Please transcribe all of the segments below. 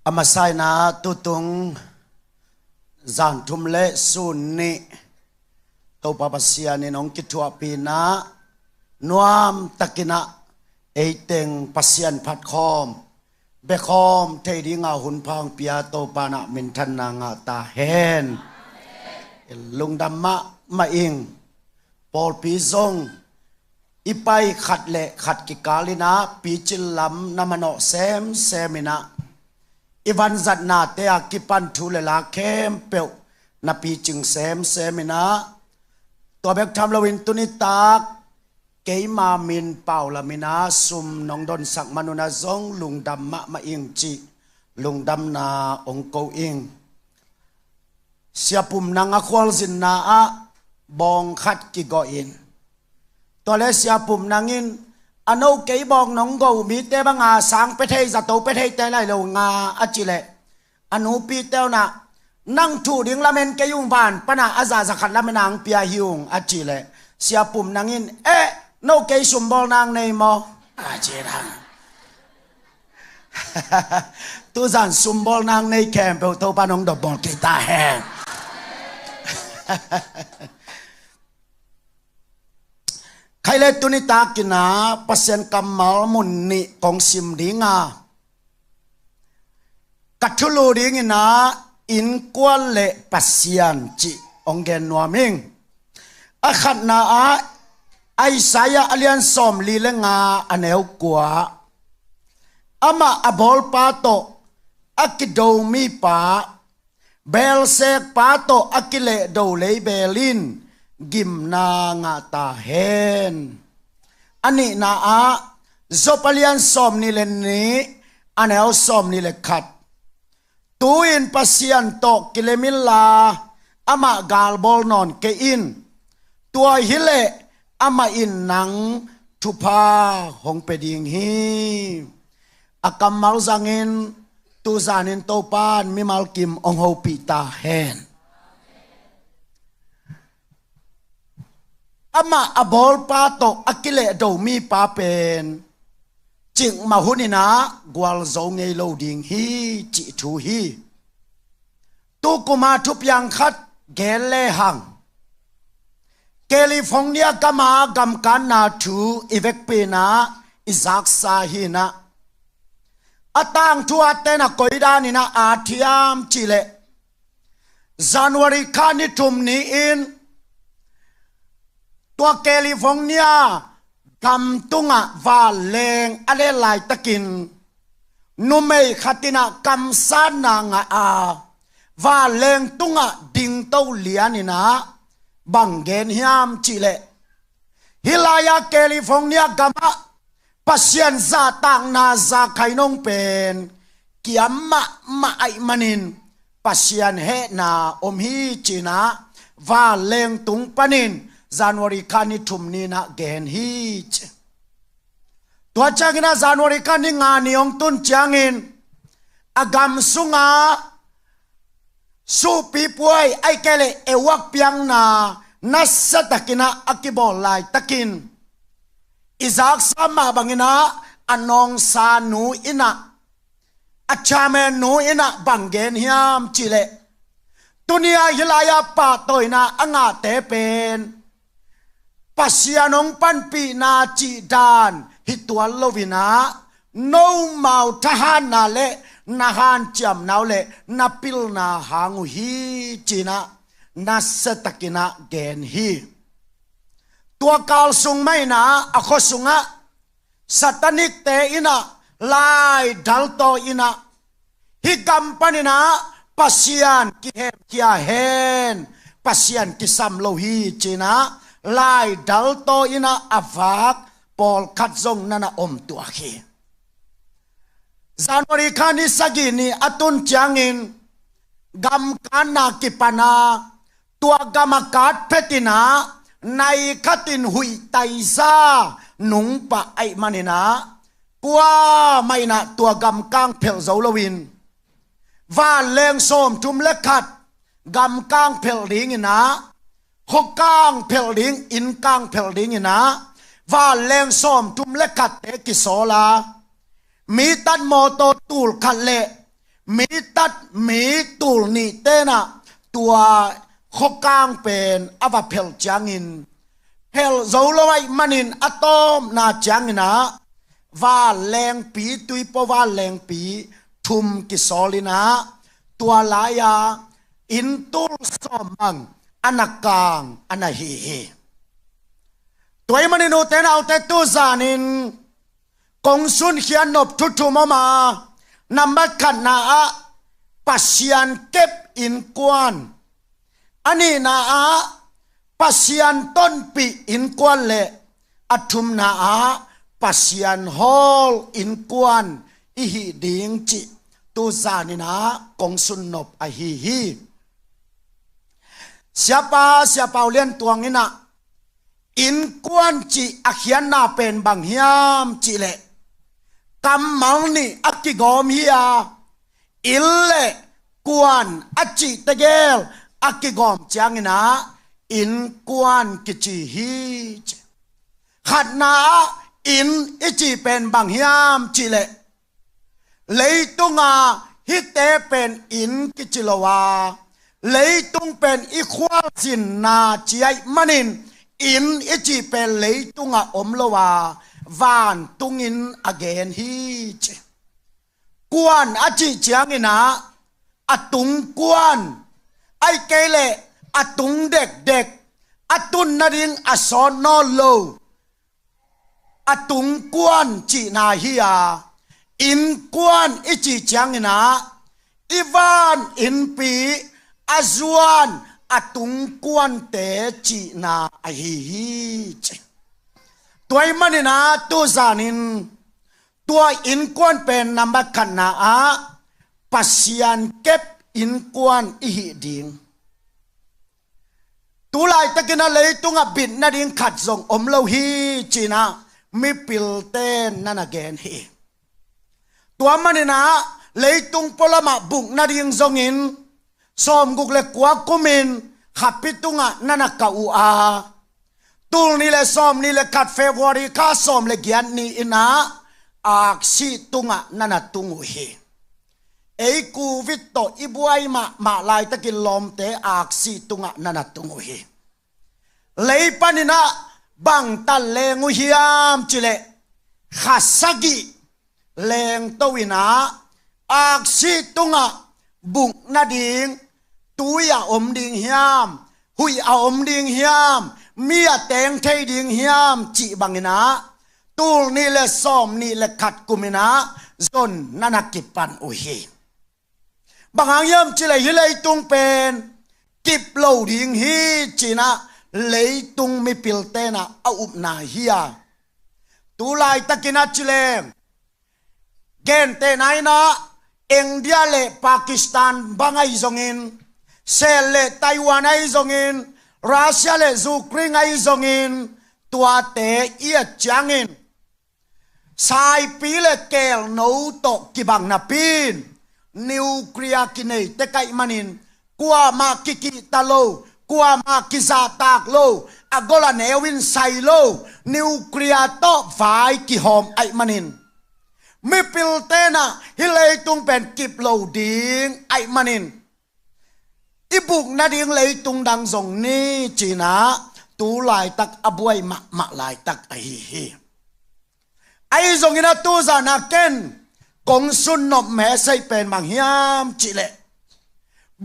อามาไซนาตุตุงจานทุมเลสุนนิตัวปาปเสียนี่น้องกิจวัปีนะนวมตะกินะเอเต็งปัสยันพัดคอมเบคอมเทดิงาหุนพางปียโตปานะมินทันนางาตาเฮนลุงดำมาอิงปอลปีซงอีไปขัดเละขัดกิกาลินะปีจิลลำนามโนเซมินะอีวันจัดนาเตะกิปันทุเลลาเข้มเปียวนาปีจึงเซมินะตัวเบกทำลวินตุนิตากเกยมามินเป่าละมินาซุมนองดอนสักมนุนาซงลุงดำมาอิงจีลุงดำนาองโกอิงเสียปุ่มนางอควอลสินนาอะบองขัดกิโกอินตัวเลเสียปุ่มนางอินอนุเกยบองน้องโกมีเตบังอาสังไปเทยจะโตไปเทยเตไลโลงาอจิเลอนุปีเตวนะนั่งถูดิงละเมนเกยุงบานปนาอาซาสขัดละเมนางเปียหิวงอจิเลเสียปุ่มนางอินโนเกยสุมบอลนางในมออาเจรังตัวจันสุมบอลนางในแคมเปลโตปานองดอกบอลกีตาแฮงใครเล่ตุนิตากินาเปอร์เซ็นต์กำมัลมุนนิของซิมดิงากัตทุลูดิงินาอินกวนเล่ปัสยันจิองเกนนัวมิงอาขัดนาไอสายาอเลียนสอมลีเลงาอเนวกัวอามาอบอลปาโตอากิโดมีปาเบลเซกปาโตอากิเลโดเลเบลินกิมนางาตาเฮนอันนี้นาจบเลียนสอมนี่เลนี้อเนวสอมนี่เลขัดตูอินปัสยันโตกิเลมิลาอามากาลบอลนอนเกอินตัวฮิเลอามาอินนังทุพาหงเปดิงฮีอากำมัลจังอินตูจานินโตปานมิมัลกิมองโฮปิตาเฮนอามาอบอลปาโตอากิเลโดมีปาเป็นจิงมาหุนินะกวลโจงเอโลดิงฮีจิทูฮีตูกุมาทุบยังคัดเกเลหังแคลิฟอร์เนียกามากำกันนาทูอีเวกปีนาอิซักซาฮีนาอาตังทัวเตนะกอยดานินะอาทิยามจิเลจันวารีคานิทุมนีอินตัวแคลิฟอร์เนียกำตุงะวาเลงอะไรลายตะกินนุเมยขัตินะกำสานางาวาเลงตุงะดิงเต้าเลียนินะบังเกนฮิามจิเลฮิลายาแคลิฟอร์เนียกำปัสยันซาตังนาซาไคนงเป็นกิยมมาไอมันินปัสยันเฮนาอมฮีจินะวาเลงตุงปนินจันวารีคานิทุมนีนะเกนฮีจตัวจังนะจันวารีคานิงานิองตุนจังอินอากามสุงาสูปีป่วยไอเกเลเอวักเปียงนานัสตะกินะอากิบอลไลตะกินอิซักสามาบังอินะอนองซานูอินะอัจฉาเมนูอินะบังเกนฮิามจิเลตุนียฮิลายาปาโตยนะอ่างาเตเป็นปัสยานงปันปีนาจิดานฮิตวัลโลวินะโนมาวทหารนาเลนาฮันจำนาเลนาปิลนาหางฮีจินะนัสตะกินะเกนฮีตัวกาลสุงไม่นะอโคสุงะสัตนิกเตอินะลายดัลโตอินะฮิกัมปานินะปัสยันกิเฮมกิอาเฮนปัสยันกิซัมโลฮีจินะลายดัลโตอินะอฟักปอลคัดซงนันอมตัวขีจานวริคานิสกินีอตุนจังอินกัมกานากิปนาตัวกรรมการเพตินาในขัดินหุยไตซาหนุงปะไอมันนะปัวไม่นะตัวกำกางเพลเจ้าลวินว่าเลงโสมทุมเล็กขัดกำกางเพลลิงนะหกกางเพลลิงอินกางเพลลิงนะว่าเลงโสมทุมเล็กขัดเตกิโซลามีตันโมโตตูลขัดเล มีตัดมีตูลนี่เตนะตัวขกางเป็นอวเพลจางอินเพลโซโลไวมันินอะตอมนาจางอินะว่าแรงปีตุยปว่าแรงปีทุมกิสอลินะตัวลายาอินตุลสอมังอนักกางอนาฮีตัวมันนิโนเตนเอาแต่ตัวจานินกงสุนเขียนนบทุทุมมานำบัดขันนาปัสยันเก็บอินกวนอันนี้นาปัสยันต้นปีอินกวนเละอัทุมนาปัสยันฮอลอินกวนอิหิดิงจิตัวจานินะกงสุนนบอหิฮีsiapaเลียนตัวงี้นะอินกวนจิอักยันนาเป็นบางยามจิเลกำมังนี่อักกิกอมเฮียอิลเลกวนอัจจิตะเกลอักกิกอมจางนะอินกวนกิจิฮีขัดนาอินอิจิเป็นบางยามจิเลเลยตุงฮิเตเป็นอินกิจิลวาเลยตุงเป็นอีควาสินนาจีไอมันินอินอิจิเป็นเลยตุงอมลวาวานตุงอินอเกนฮีเจกวนอจิจางอินะอตุงกวนไอเกเลอตุงเด็กอตุนนาดิงอสอนนอโลอตุงกวนจีนาฮียาอินกวนอิจิจางอินะอีวานอินปีอาจวนอตุงกวนเตจีนาอหิฮิเจตัวมันนะตัวจานินตัวอินกวนเป็นนามขันนาปัสยันเก็บอินกวนอิหิดิงตัวลายตะกินอะไรตุงบิดนาดิงขัดส่งอมโลฮีจีนามีปิลเตนนั่นเกนฮีตัวมันนะเลยตุงพลมาบุกนาดิงส่งอินสอมกุกเล็กกว่ากุมินขับพิตุงะนันกะอูอาตูนี่เลยสอมนี่เลยขัดเฟบรุรีข้าสอมเลยกียนนี่อินะอักษีตุงะนันตุงอุเฮเอกูวิตโตอิบวยมาลายตะกิลอมเตอักษีตุงะนันตุงอุเฮเลยปนินะบังตัลเลงอุฮิยามจิเลขัสสกิเลงตวินะอักษีตุงะบุกนาดิงตุยอมดิงเฮียมหุยอมดิงเฮียมเมียแตงเทดิงเฮียมจีบังนะตูนี่เลสอมนี่เลขัดกุมินะจนนันกิปันอุเฮบางอย่างยามจีเลยฮิเลยตุงเป็นกิบโลดิงฮีจีนะเลยตุงไม่ปิลเตนะเอาอุบนาเฮียตูไลตะกินัจีเลเกนเตนายนะอินเดียเลปากีสถานบางไอซงอินเซเลไต้หวันไอซงอินรัสเซียเลยูเครนไอซงอินตัวเตอีจางอินสายปีเลเกลโนโตกิบังนาปินนิวเคลียร์กินเนตะไกมันินกัวมากิกิตาโลกัวมากิซาตากโลอากลาเนวินไซโลนิวเคลียร์โตไฟกิหอมไอมันินไม่ปิลเตนะฮิเลยตุงเป็นกิบโลดิงไอมันินอีบุกนาดิงเลยตุงดังส่งนี้จีนะตูลายตักอบวยมาลายตักไอฮีไอส่งอินะตูจานาเกนกงสุนนบแม่ใส่เป็นบางยามจีเล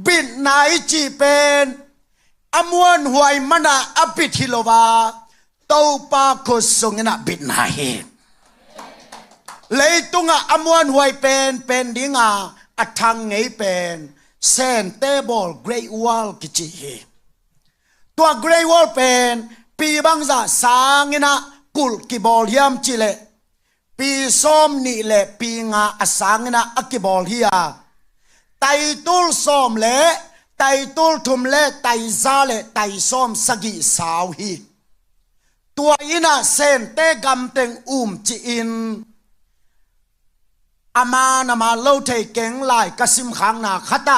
บิดนายจีเป็นอมวนหวยมนาอปิทิโลวาเต้าปาโคส่งอินะบิดนายเลยตุงอมวนหวยเป็นดิงอัดทางไงเป็นเซนเตเบิลเกรย์วอลกิจิตัวเกรย์วอลเป็นปีบังซาสางนะกุลกิบอลยามจิเลปีส้มนี่เลปีงาอสางนะอักิบอลเฮียไตตุลส้มเลไตตุลทุมเลไตซาเลไตส้มสกิสาวฮีตัวอินะเซนเตกัมเต็งจิอินอามานามาเล่าเทเก่งลายกสิมขังนาขัด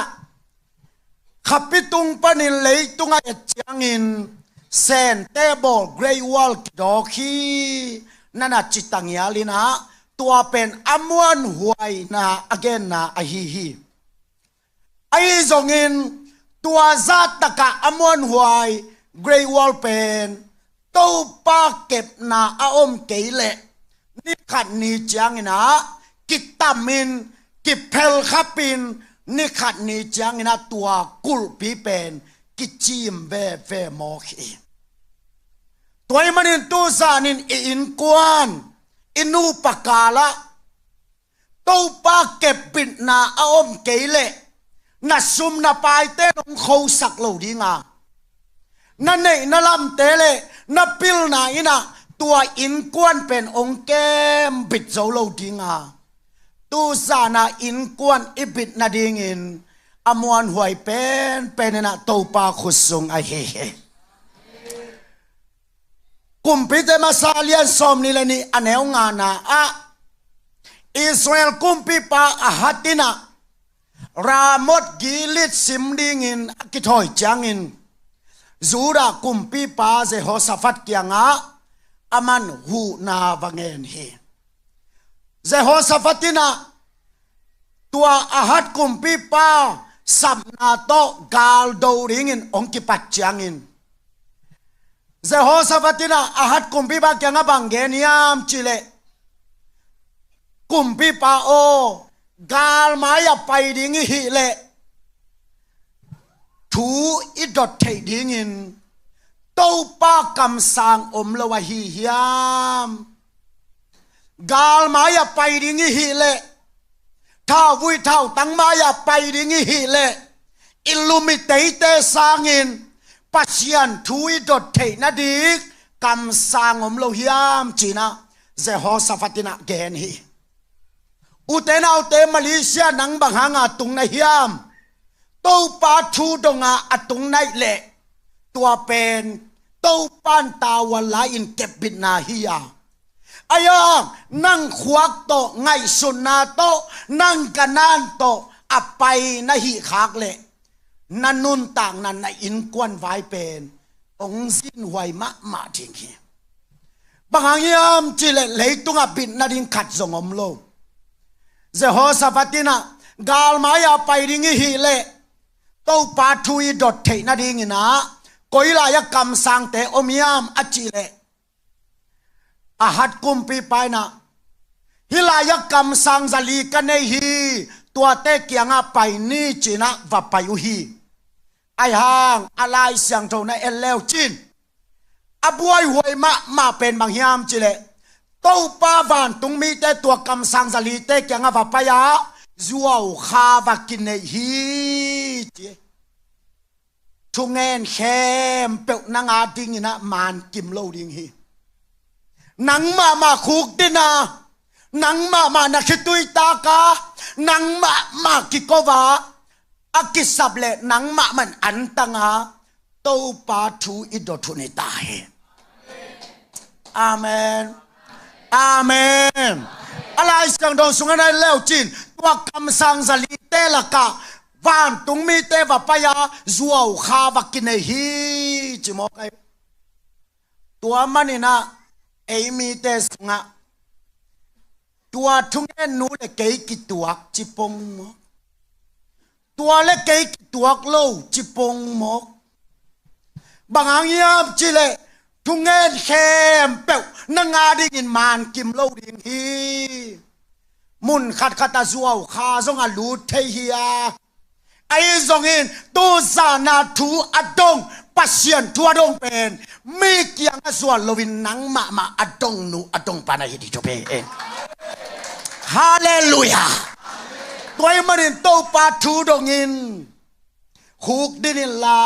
ขับปิตุงปนินเลยตุงไอเจียงอินเซนเตเบิลเกรย์วอลดอคีนั่นจิตตังยาลินะตัวเป็นอมวนหวยนะอเกนนะอฮีฮี ไอ้จงอินตัวจัดตะกะอมวนหวยเกรย์วอลเป็นตู้ปาเก็บนาอาอมเกลนี่ขัดนี่จังนะกิตามินกิเพลขับปินนี่ขัดนี่จังนะตัวกุลปีเป็นกิจิมเวมอขีตัวมันอินตัวซานินอินกวนอินูปกาละตู้ปาเก็บปิดนาอาอมเกลนัดซุมนับไปเต้นเขาสักเหล่าดีงานั่นเองนั่นลำเตเลนับพิลนาอินะตัวอินกวนเป็นองค์แก้มปิดเจ้าเหล่าดีงาตูซานาอินกวนอิบิดนาดิงินอมวนหวยเป็นนะตัวปาขุสงไอเฮกุมพิเตมาซาเลียนสมนี่เลยนี่อันเอวงานาอะอิสราเอลกุมพิปาอาฮัตินะรามดกิลิตสิมดิงินกิถอยจังอินจูรากุมปีปาเจโฮสฟัดเกียงอามันหูนาวังเงินเฮเจโฮสฟัตินะตัวอาหัดกุมปีปาสัมนาโตกาลโดริงินองกิปัจจังอินเจโฮสฟัตินะอาหัดกุมปีปาเกียงบังเงินยามจิเลกุมปีปาโอกาลมายาไปดิงิฮิเลทูอิดดเทดิงินตู้ปากำสังอมละวะฮิยามกาลมายาไปดิงิฮิเลท้าวุยเท่าตั้งมายาไปดิงิฮิเลอิลูมิเตเตสังินปัจจันทูอิดดเทนาดิกกำสังอมละฮิยามจีนะเจโฮสฟัตินะเกนฮีอุเตนาอุเตมาเลเซียนังบังหางาตุงในฮิยามตู้ปาทูดงาอตุงในเละตัวเป็นตู้ปานตาวลาอินเก็บบินนาฮิยาอายองนั่งควักโตไงสุนาโตนั่งกันนานโตอับไปนาฮิขากเละนันนุนต่างนั้นในอินกวนไว้เป็นองสินไวมาทิ้งฮีบางฮิยามจิเลเลยตุงอบินนาดินขัดจงอมโลเจโฮสฟัตินะกาลมายาไปดิงิฮิเลตู้ปาทูอีดดเทนาดิงินะก็อิลายกำสังเตอมยามอจิเลอาหัดกุมปีไปนะฮิลายกำสังจลีกันเนฮีตัวเตเกียงไปนี่จีนะวับไปอุฮีไอหางอะไรเสียงโทนเอลเลวจินอบวยหวยมาเป็นบางยามจิเลตู้ปาวันตุงมีแต่ตัวกำสังจลีเตเกียงวับไปยาจัวข้าวักินเนฮีทุงเงินเข้มเปิลนังอาดิงนะมันกิมโลดิงฮีนังมาคุกดินะนังมานักขิตุยตากานังมากิโกวาอากิสับเลนังมันอันตังาโตปาทูอิดทุนิตาเฮอาเมนอาเมนอะไรสังดงสุงนัยเลวจินตัวคำสั่งสลิเตละกะวันตุงมีเตวปายาจัวข้าวักินเนฮีจิมอกไอตัวมันนี่นะเอมีเตสงะตัวทุงเงินนูเลเกยกิตัวจิปงมอกตัวเลเกยกิตัวโลจิปงมอกบางอย่างยามจิเลทุงเงินเข้มเปวนังอาดิงินมันกิมโลดิงฮีมุนขัดขัดตาจัวข้าจงอาลูเทียไอ้จงอินตัวซานาทูอดงปัสเซียนทัวดงเป็นมีเกียงส่วนลวินนังมาอดงนูอดงปานาฮิดิจบเองฮาเลลูยาตัวมันอินตัวปาทูดงอินฮูกดินิลา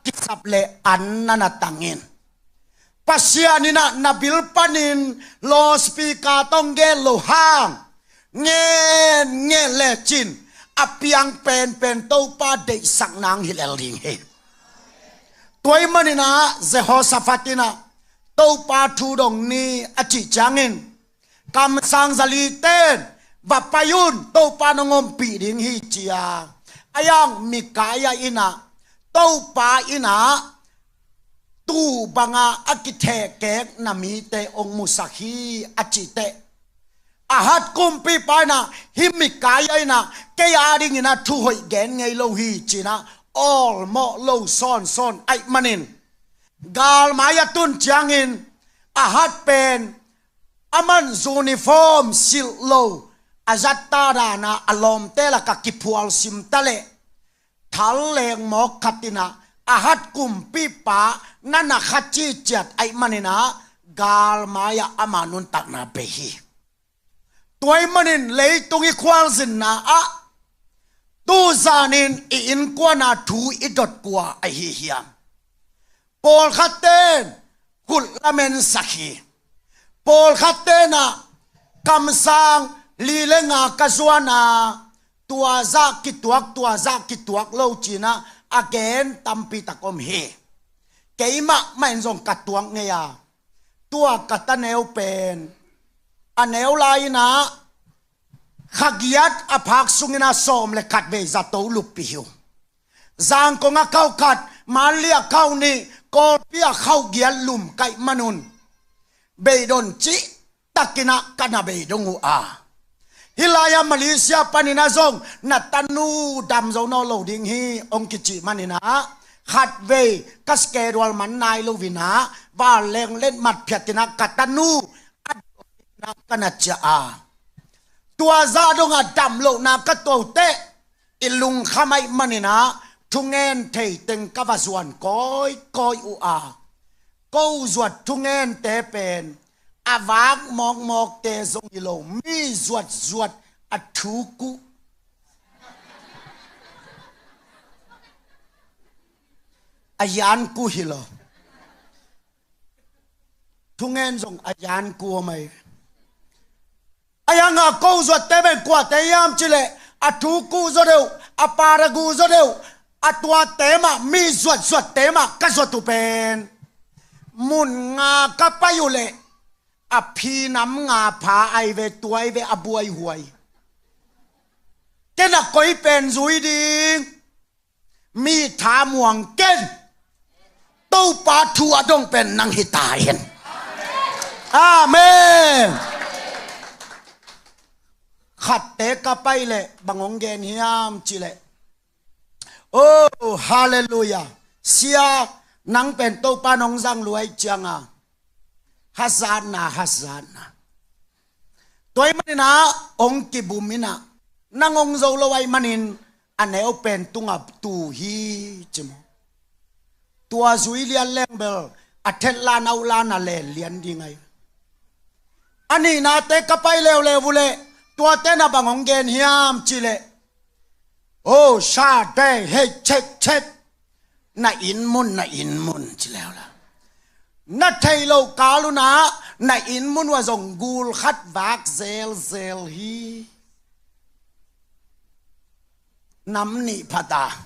กิสับเลอันนันตังอินปัสเซียนินะนาบิลปานินโลสปีกาต้องเกลโลฮางเงเลจินอเปียงเป็นตู้ปาเดสังนางฮิเลลิงเฮตัวมันนี่นะเจโฮสฟัตินะตู้ปาทูดงนี้อจิจังอินกำสังจลีเต้นวับปายุนตู้ปานงมปีดิงฮิจียอายังมีกายอินะตู้ปาอินะตู้บังอากิเทเกกนามีเตองมุสักฮีอจิเตอาหัดกุมปีไปนะฮิ hi mi kai ai na ke ya ding ina thu hoi gen ngei lo hi china all mo lo son ai manin gal maya tun changin a hat pen aman uniform sil lo azata na alom tela ka kipual sim tale thal leng mo khatina a hat kum pi pa nana khachi chat ai manina gal maya amanun tak na behi toy manin lei tungi khwal zin na a tu zanin in kwa na thu i dot kwa ai hi hiam pol khaten kul lamen sakhi pol khatena kam sang li lenga kaswana tua za ki tuak lo china again tampi takom he keima main zong katuang ngeya tua kataneu pen aneu lai na khagiat aphak sungina som le khat be za to lupi hiu zang ko nga kau khat malia kau ni ko pia khau gial lum kai manun be don chi takina kana be dongu a hilaya Malaysia panina zong na tanu dam zo no lo ding hi ong kichi manina khat ve kaskerwal man nai lo vina ba leng len mat phiatina katanu na kana cha a tua za donga dam lo na ka to te ilung khamai manina thungen thei teng ka va zuan koi u a ko zuat thungen te pen avak mok te zong ilo mi zuat athuku ayan ku hilo thungen zong ayan ku mai ayanga ko zuat te ben kwa te yam chile athuku zo deu aparagu zo deu atwa tema mi zuat tema ka zo tu pen mun nga ka payule a phi nam nga pha ai ve tuai ve abuai huai kena koi pen zui ding mi tha muang ken to pa thu adong pen nang hitai hen amen khat te ka pai le bangong gen hiam chi le oh hallelujah sia nang pen to pa nong jang luai changa Hazana toy manina ong ki bumina nangong zo lowai manin aneo pen tunga tu hi chimo tua zuilia lembel atella naula na le lian dingai ani na te kapai le vule tua te na bangong gen hiam chile oh sha de he check na in mun chile la na thầy lâu cá luôn á na in muốnว่า dòng gul khát vác zel hi nắm nị phata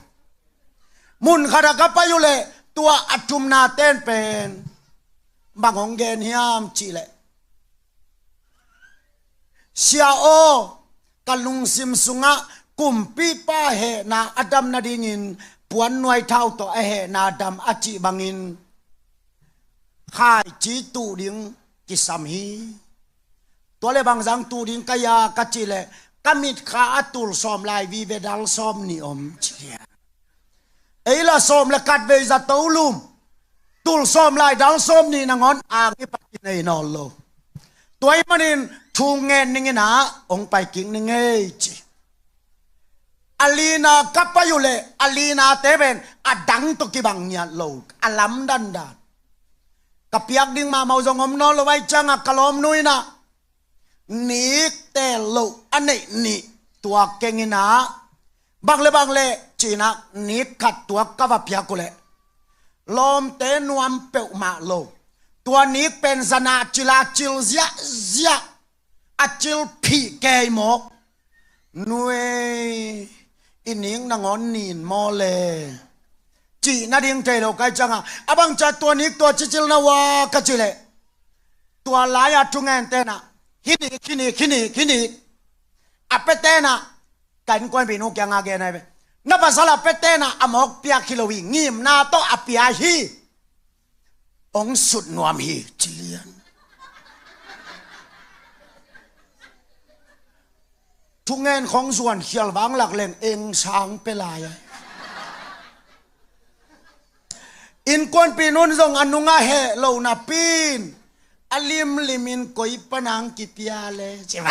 mun khada ka payule tua atum na ten pen bangong gen hiam chi le sia o kalung sim sunga kumpi pa he na adam na dingin puan nuai thau to a he na adam achi bangin khai chi tu ding ki sam hi to le bang jang tu ding kaya ka chi le kamit kha atul som lai vi ve dal som ni om chia ei la som la kat ve za to lum tul som lai dal som ni na ngon ang i pa ki nei no lo toy manin thu ngen ning na ong pai king ning ei chi alina kapayule alina teben adang to ki bang nya lo alam dan da kapiak ding ma mau zong om no lo wai changa kalom nui na ni te lo ane ni tua kengina bang le china ni khat tua ka va pia ko le lom te nuam pe ma lo tua ni pen zana chila chil zia achil phi ke mo nui ining na ngon nin mo le chỉ na điên trời đâu cái chăng à abang cha tua ní tua chichil na wa cái gì lệ tua lái à trung an tên à kini apetena cảnh quan bị nô kia ngà kia này về na pasal apetena amok pia kilowi ngim na to apia hi ong sut nuam hi chilian tu ทุงเงินของส่วนเขียวบางหลักเล่งเองช้างเปลายอินกวนปีนุนทรงอนุงาเฮโลนาปีนอลิมลิมินกอยปนังกิตยาเลใช่ไหม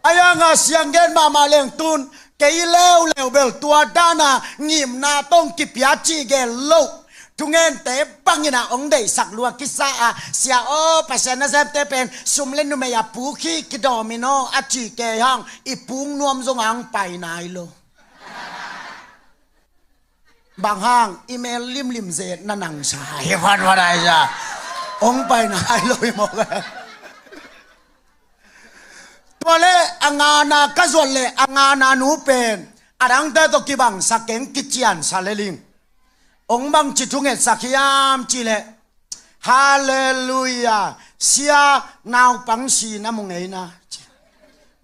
อายังอาเสียงเงินมาเล่งตุนเกยเลวเบลตัวด้านางิมนาต้องกิปยาจีเกลโลทุงเงินเตปังยินาองเดสักลัวกิสาเสียโอปัสนาเซปเตเป็นสุมเลนุเมียปูขี้กิดอมิโนอาจีเกยังอีปุงนวมทรงอังไปนายโลบางห้างอีเมลลิมเซนนังชายพันว่าได้จ้ะองไปนายโลยหมดเลยตัวเล่องานาก็ส่วนเล่องานานูเป็นอารังเตตกิบังสักเก่งกิจยันซาเลลิงองบังจิตุงเอสักยามจิเลฮาเลลูยาเสียนาวปังสีนะมุงเอนะ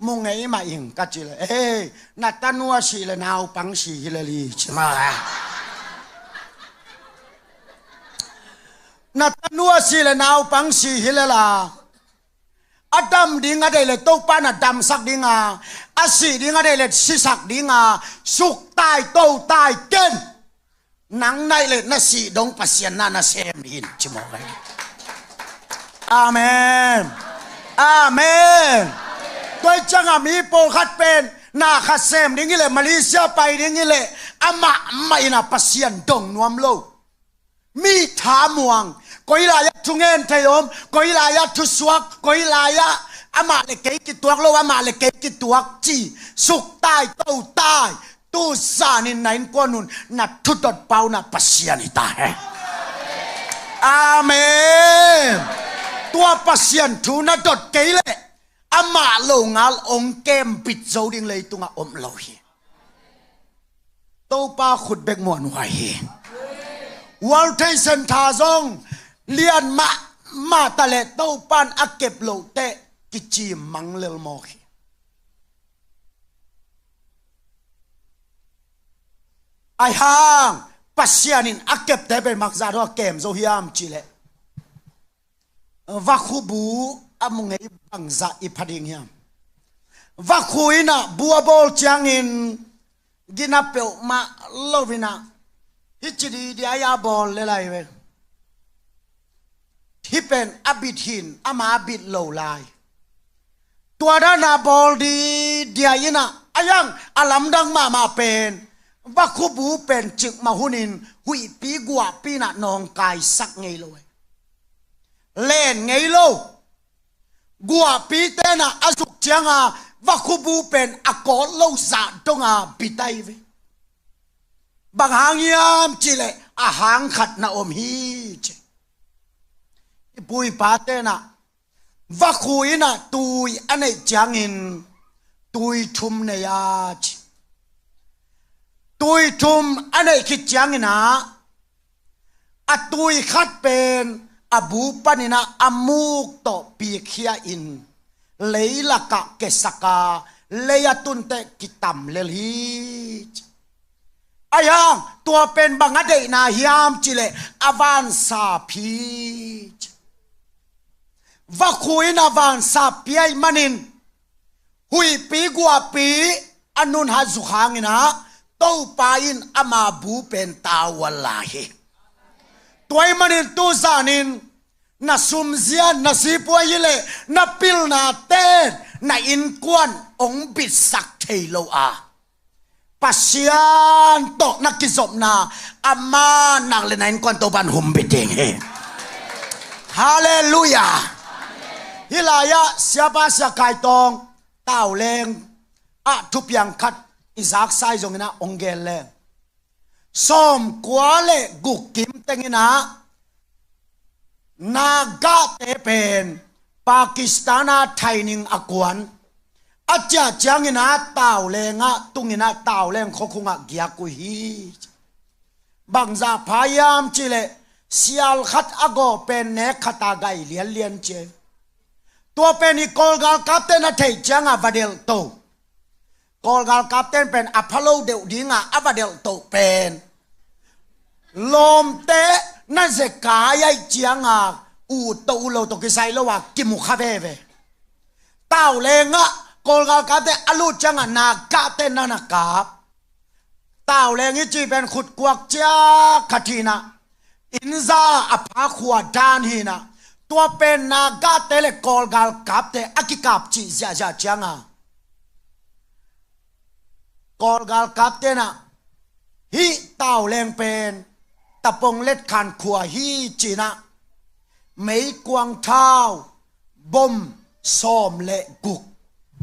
มุงเอมาอิงกัจจิเลนัตตันัวสีเลนาวปังสีฮิเลลีใช่ไหมนัตตันัวสีเลนาวปังสีฮิเลลาอดัมดิ้งอะไรเลยโตปานะดัมสักดิ้งอาสีดิ้งอะไรเลยสิสักดิ้งสุกตายโตตายเก่นนังในเลยน่าสีดงปัสยานาเซมหินจิมอะไรอาเมนอาเมนตัวจังมีโปขัดเป็นนาขัดเซมดิ้งเลยมาเลเซียไปดิ้งเลยอามาไม่น่าปัสยานดงนวมโลมีถามวงก็อิลายะทุงเงินไทยอมก็อิลายะทุสวกก็อิลายะอามาเลเกกิตัวโลอามาเลเกกิตัวจีสุกตายโตตายตู้ซานินไหนกว่านุนนัดทุดดเป่านัดปัสยานิตาเฮอาเมนตัวปัสยานทูนัดดดเกยเลอามาโลงาลองเกมปิดโจดิงเลยตุงอาอมโลฮีโตปาขุดเบกมวนไว้วอลเทเซนทาซงเลียนมาตะเลโตปันอักเก็บโลเตกิจิมังเลลโมฮีไอฮังปัสยานินอักเก็บเตเป็นมักซาโดเกมโซฮิามจิเลวักคูบูอามุงเอบังซาอิพัดิงฮิามวักคูอินะบัวบอลจางอินกินาเปลมาโลวินาฮิจิดีดีอายาบอลเลไลเวที่เป็นอบิดหินอามาบิดโลไลตัวด้านบอลดีเดียยินะอายังอาลัมดังมาเป็นว่าคูบูเป็นจึกมาหุนินหุยปีกัวปีน่ะนองกายสักไงเลยเล่นไงโลกัวปีเตน่ะอสุกเจียงว่าคูบูเป็นอากอลโลซาตงปิไตเวบางหางยามจิเลอาหางขัดนาอมฮีจปุยปาเตนะวักคุยนะตุยอันไหนจังอินตุยทุมเนียจตุยทุมอันไหนคิดจังอินะอะตุยขัดเป็นอบูปนินะอามูกโตปีเขียอินเลยละกะเกสกาเลยตุนเตกิตัมเลลีอายังตัวเป็นบังเดนาฮิยามจิเลอวานซาพีวักคุยนอวานซาพีไอมันินหุยปีกัวปีอนุนฮาซุขังนะโตปายินอามาบูเป็นตาวลาเฮตัวไอมันินตูซานินนาซุมเซียนนาซีปวยเลนาปิลนาเตนนาอินกวนองบิดสักเทโลอาปัสยานตกนักกิจบนาอามานักเล่นในกวนตัวบันหุมบิดเองฮาเลลูยาฮิลายะเสียบาเสียกายตองเต้าเลงทุบยังคัดอิซักไซจงนะองเกลเลงส้มกัวเลกุกกิมเตงินะนากาเตเป็นปากีสถานาไทยนิงอากวนอาจจะจังอินะเต่าเลงตุงอินะเต่าเลงเขาคงเกียกุฮีบางจะพยายามจิเลเสียลขัดอโกเป็นเนคตาไกเลียนเจตัวเป็นอีกอลกาลกัปเตนเทจังวาเดลโตกอลกาลกัปเตนเป็นอพอลโลเดลดิงอวาเดลโตเป็นลมเตนั่นเสกายจัง อูโตอุโลตกิไซโลวากิมุคาเวเวเต้าเลงะกอลกาลกาเตอลูจังนากาเตนันกาบเต้าเลงจีเป็นขุดกวกจ้าคทีนะอินซาอภาขวดานฮีนะตัวเป็นนากาเตเลกอลกาลกาเตอกิกาบจีจ้าจ้าจังกอลกาลกาเตนะฮีเต้าเลงเป็นตะปงเล็ดขันขวฮีจีนะไม่กวางเท้าบ่มซ้อมเละกุก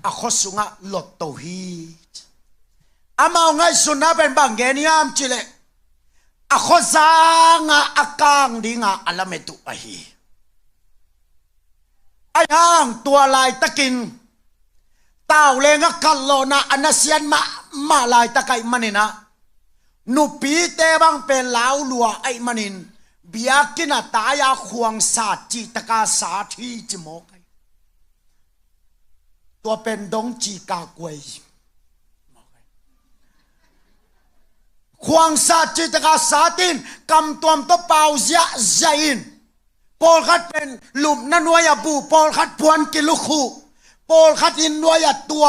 อคสุงะลดโตฮีอามาไงสุนัเป็นบางเกนิยามจิเลอคสางะอากางดิงะอัลเมตุอฮีไอ้ห้างตัวลายตะกินเต้าเลงะคัลโลนาอนาเซียนมาลายตะไกมันนะนุปีเตบังเป็นลาวลัวไอ้มันินเบียกินาตายาควงศาสตร์จิตกาสาธีจิโมกตัวเป็นดงจีกากวยควงศาสตร์จิตกาสาตินกำตัวมตัวเปล่าเสียใจอินปอลขัดเป็นหลุมนันวายบูปอลขัดพวนกิลุคูปอลขัดอินวายตั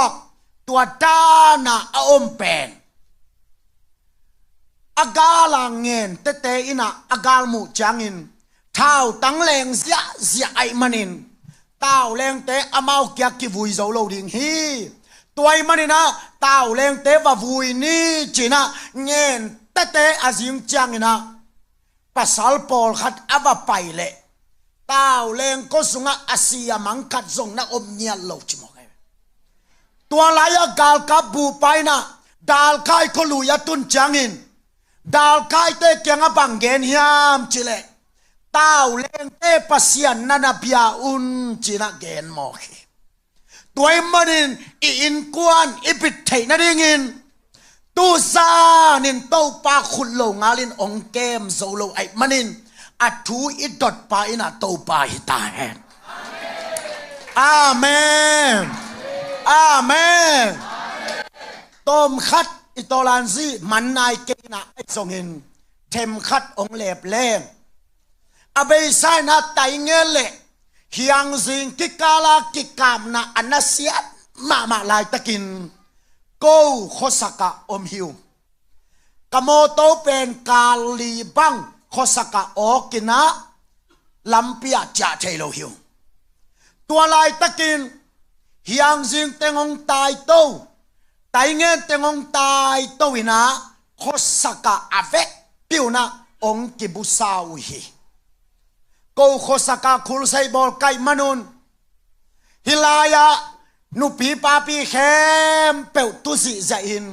วตานาอมเป็นอากาลังเงินเตอินะอากาลมุจังอินเท้าตั้งแรงเสียไอมันอินเต้าแรงเตะอมาเกียกิวุยโจโลดิงฮีตัวไอมันนะเต้าแรงเตะว่าวุยนี่จีนะเงินเตอาจิงจังอินะปัสสาวะปอลขัดอวไปเลยเต้าแรงก็สุงะอาเซียมังคัดส่งนะอมเนียโลจิมอกตัวลายกาลกับบูไปนะดาลไคขลุยตุนจังอินดาวไกเตเกียงบังเกนยามจิเลเต้าเลงเตปัสยานนันพิอาอุนจินักเกนมอคีตัวมันอินกวนอิปิดเทนดิ่งินตูซานินเต้าปาขุลโลงาลินองเกมโซโลไอมันอัทูอิดดดปาอินาเต้าปาฮิตาเฮนอาเมนอาเมนต้มคัดอิตอลันซีมันนายเกนะไอส่งเห็นเทมคัดองเล็บแรงอาเบยไซนะไตเงเลเฮียงซิงกิกาลากิกามนะอันนาเซียมาลายตะกินโกโคสกะอมฮิวกโมโตเป็นกาลีบังโคสกะโอกินะลัมเปียจ่าเทโลฮิวตัวลายตะกินเฮียงซิงเตงองตายโตไตเงินเตงองตายตัววินาโคสกะอเวปิวนะองกิบุสาวิฮีโกโคสกะคุลไซบอลไกมันุนฮิลายะนุปีปาปีเข้มเปิดตุสิใจอิน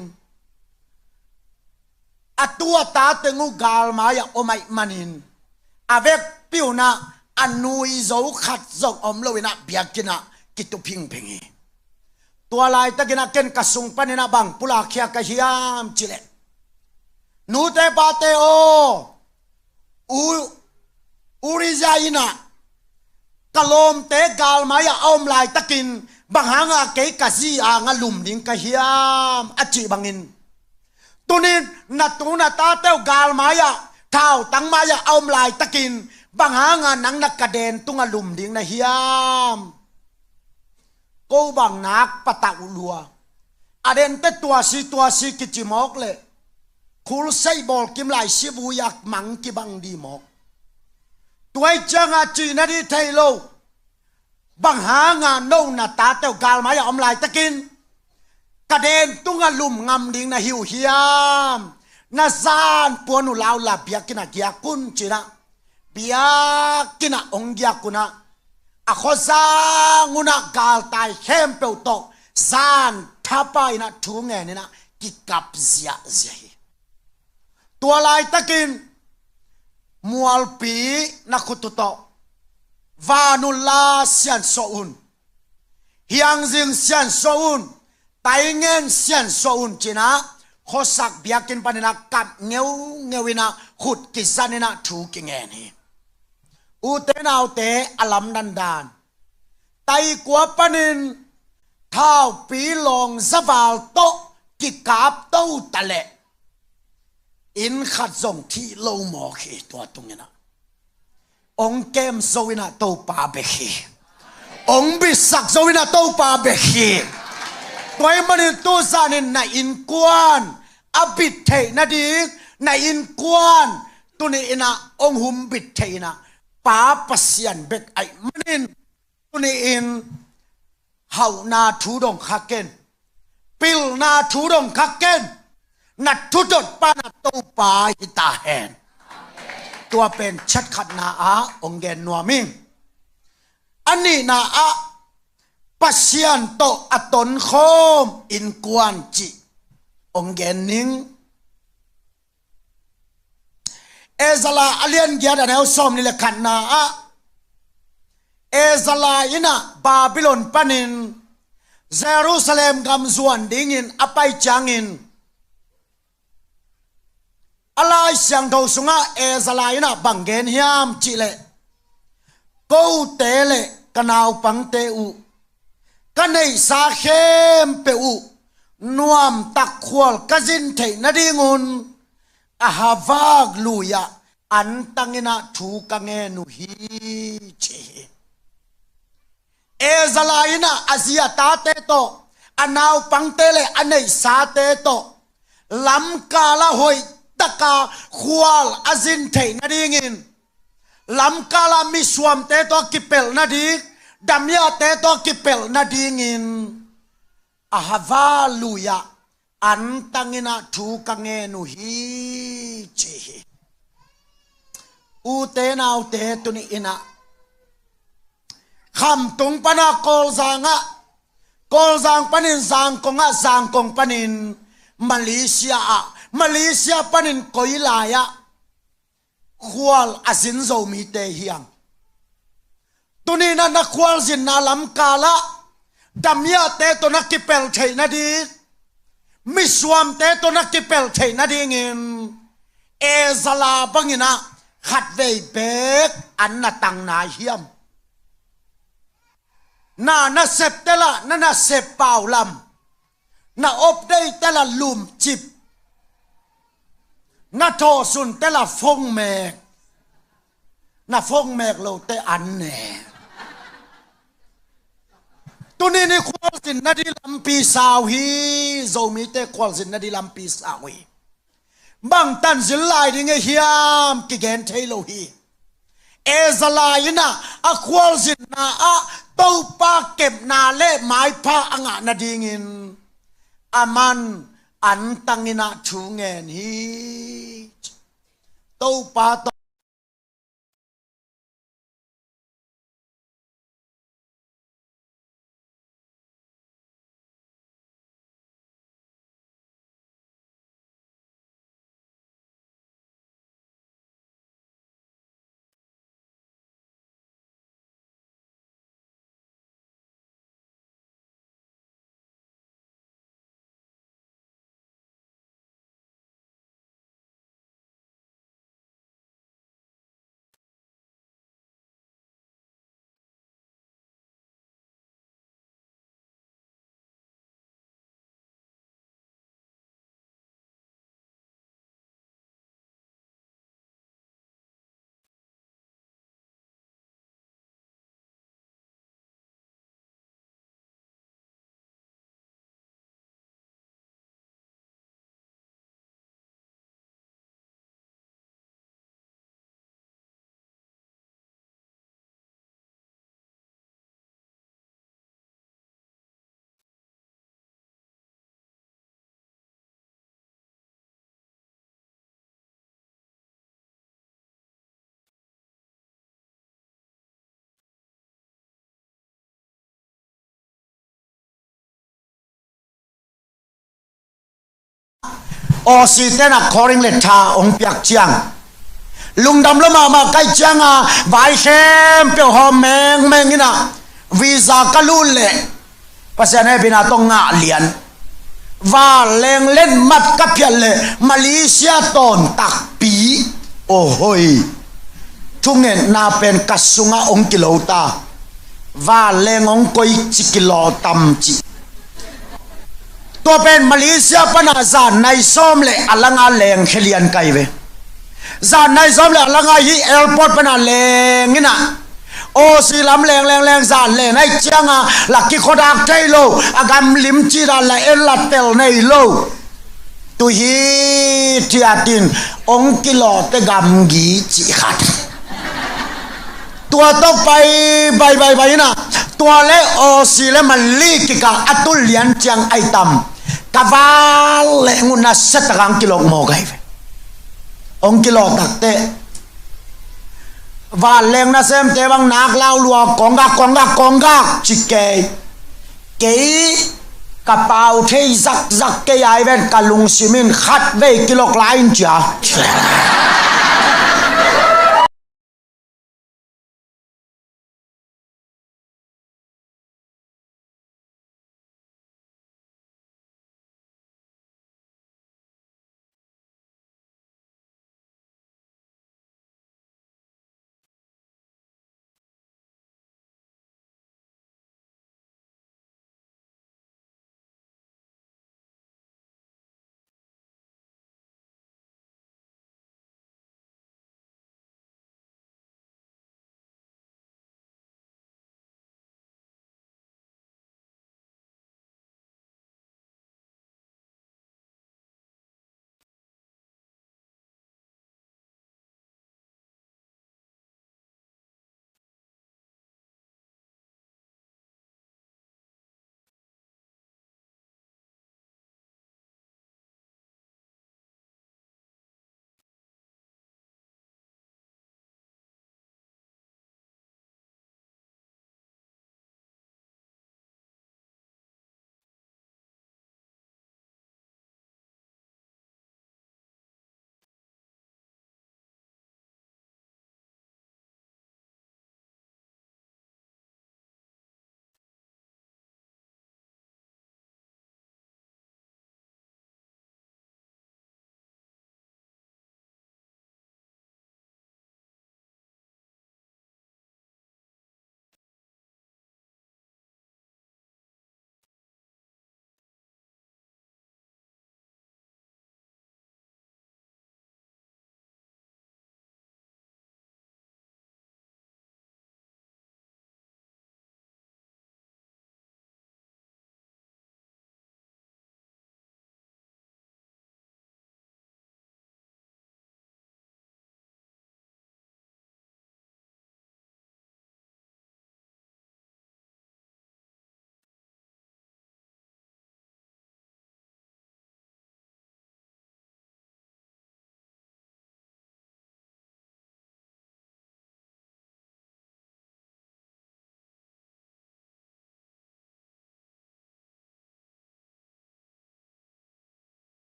อตัวตาเตงูกาลมายะอมัยมันินอเวปิวนะอนุยโจขัดจงอมโลวินะเบียกินะกิตุพิงพิงีตัวลายตะกินักเกนกสุงปนินาบังปุลาเขียกะฮิยามจิเลนูเตปาเตโออูริจายินะกะลมเตกาลมายาอมลายตะกินบังหางะเกกะซีอางะลุมดิงกะฮิยามอจิบังอินตุนินนัตูนาตาเตวกาลมายาเท้าตังมายาอมลายตะกินบังหางะนังนักกะเดนตุงะลุมดิงนะฮิยามโกบังนักปะตะอุลัวอเดนเตตัวซีกิจิมอกเลยคุลไซบอลกิมไลซิบูยักมังกิบังดีมอกตัวจังอาจีนาดีเทโลบังหางานโนนาตาเตวกาลมายาอมลายตะกินกระเด็นตุงะลุมงำดิงนะหิวเฮียมนาซานปวนุลาวลาเบียกินะเกียกุนจีนะเบียกินะองเกียกุนะอโคซางุนะกาลตายเข้มเปวโตซานทับไปนะทุงเงินนะกิกับเสียตัวลายตะกินมัวลปีนักขุตุโตวานุลาเซียนโซอุนเฮียงซิงเซียนโซอุนไตเงินเซียนโซอุนจีนะโคสักเบียกินปานินะกับเงวินะขุดกิสันนะถูกเงินนี่อุเตนเอาเตอลัมดันดานไตกัวปานินเท้าปีลองสวาลโตกิกาบโตตะเลอินขัดส่งที่โลหมอขีตัวตรงนี้นะ องเกมโซวินาโตปาเบคีองบิสักโซวินาโตปาเบคีตัวมันตัวซานินในอินกวนอบิดเทนดีในอินกวนตัวนี้นะองหุมบิดเทนะป้าปัสยันเบ็ดไอมันตัวนี้อินเฮานาทูดงคักเกนปิลนาทูดงคักเกนนัดทุจดปานาโตปาหิตาแหนตัวเป็นชัดขัดนาอาองเกนนัวมิงอันนี้นาอาปัสยันโตอัตนโคมอินกวนจิองเกนนิงเอซาลาอเลียนเกียดแนวซอมนี่แหละขันนาเอซาลาอินะบาบิโลนปนินเยรูซาเล็มกำส่วนดิ่งินอภัยจังอินอะไรเสียงเขาสุงะเอซาลาอินะบังเกนฮิามจิเลกูเตเลกันเอาปังเตอุกันในสาเข้มเปอุนวมตักขวลกจินเทนดีงุนอาฮาวากลุยะอันตังอินะถูกังเงนุฮีเจเอซาลาอินะอาเซียตาเตโตอันเอาปังเตเลอันในสาเตโตลำกาลาหอยตะกาขวลอาจินเทนดีงินลำกาลามิสวมเตโตกิเปลนาดีดัมยาเตโตกิเปลนาดีงินอาฮาวาลุยะอันตังอินะถูกังเงนุฮีเจอูเตนเอาเตตุนิอินะคำตุงปนากอลซางปนินซางกงะซางกงปนินมาเลเซียปนินกอยลายะควอลอาซินโซมีเตเฮียงตุนีนันนักควอลสินนาลำกาละดัมยาเตตุนักกิเปลเทนาดีมิสวมเตตุนักกิเปลเทนาดีงินเอซาลาบังินะขัดเวเบกอันนาตังนาเฮียมนาเสพเตละนาเสพเปล่าลำนาอบได้เตละลุมจิบนาโทสุนเตละฟงแมกนาฟงแมกเราเตอันแน่ตัวนี้นี่ควอลสินนาดีลำปีสาวฮีโซมีเตควอลสินนาดีลำปีสาวฮีบางตันสิลายดิ่งเฮียมกิเกนเทโลฮีเอซาลายนะอควอลสินนาอะเต้าปาเก็บนาเล่ไม้ผ้าอ่างนาดีงินอามันอันตังอินะชูเงินฮีเต้าปาโอซีเตนะคอริงเลทาองเปียกเจียงลุงดำละมาใกล้เจียงอ่ะไวเข้มเปียวหอมแมงนี่นะวีซ่ากะลุนเลยภาษาเนี่ยเป็นต้องงะเลียนว่าแรงเล่นมัดกับเพียนเลยมาเลเซียตอนตักปีโอ้โหทุกเงินน่าเป็นกัสซุงะองกิโลตาว่าแรงองกอยจิกิโลตัมจิตัวเป็นมาเลเซียปนาซานในซ้อมเลยอลังอาแรงเขลียนไกเว za nai zom le la ngai hi airport pana leng ina o si lam leng za le nai chianga la ki khodak thailo agam lim chi ra la el la tel nei lo tu hi tiatin ong kilo te gam gi chi khat tua to bai na tua le o si le man li ki ka atul lian chang ai tam kaval le nguna setang kilo mo gai ong kilo takte và leng na xem te bang nak lao lua kong ga chike ke ka pau thei zak ke ai ven kalung simin khat ve kilo klein cha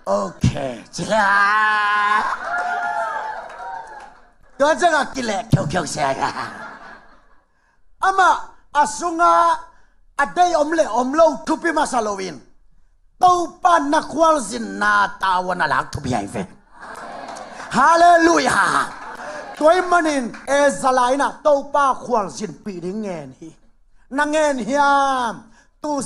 okay tôi chắc là kile kêu xe ama asunga adai om lo thupi masalowin tau pan na kwal zin na tawana lak thupi ai ve hallelujah tôi manin ezalaina tau pa kwal zin pi ding ngen hi na ngen hiam tu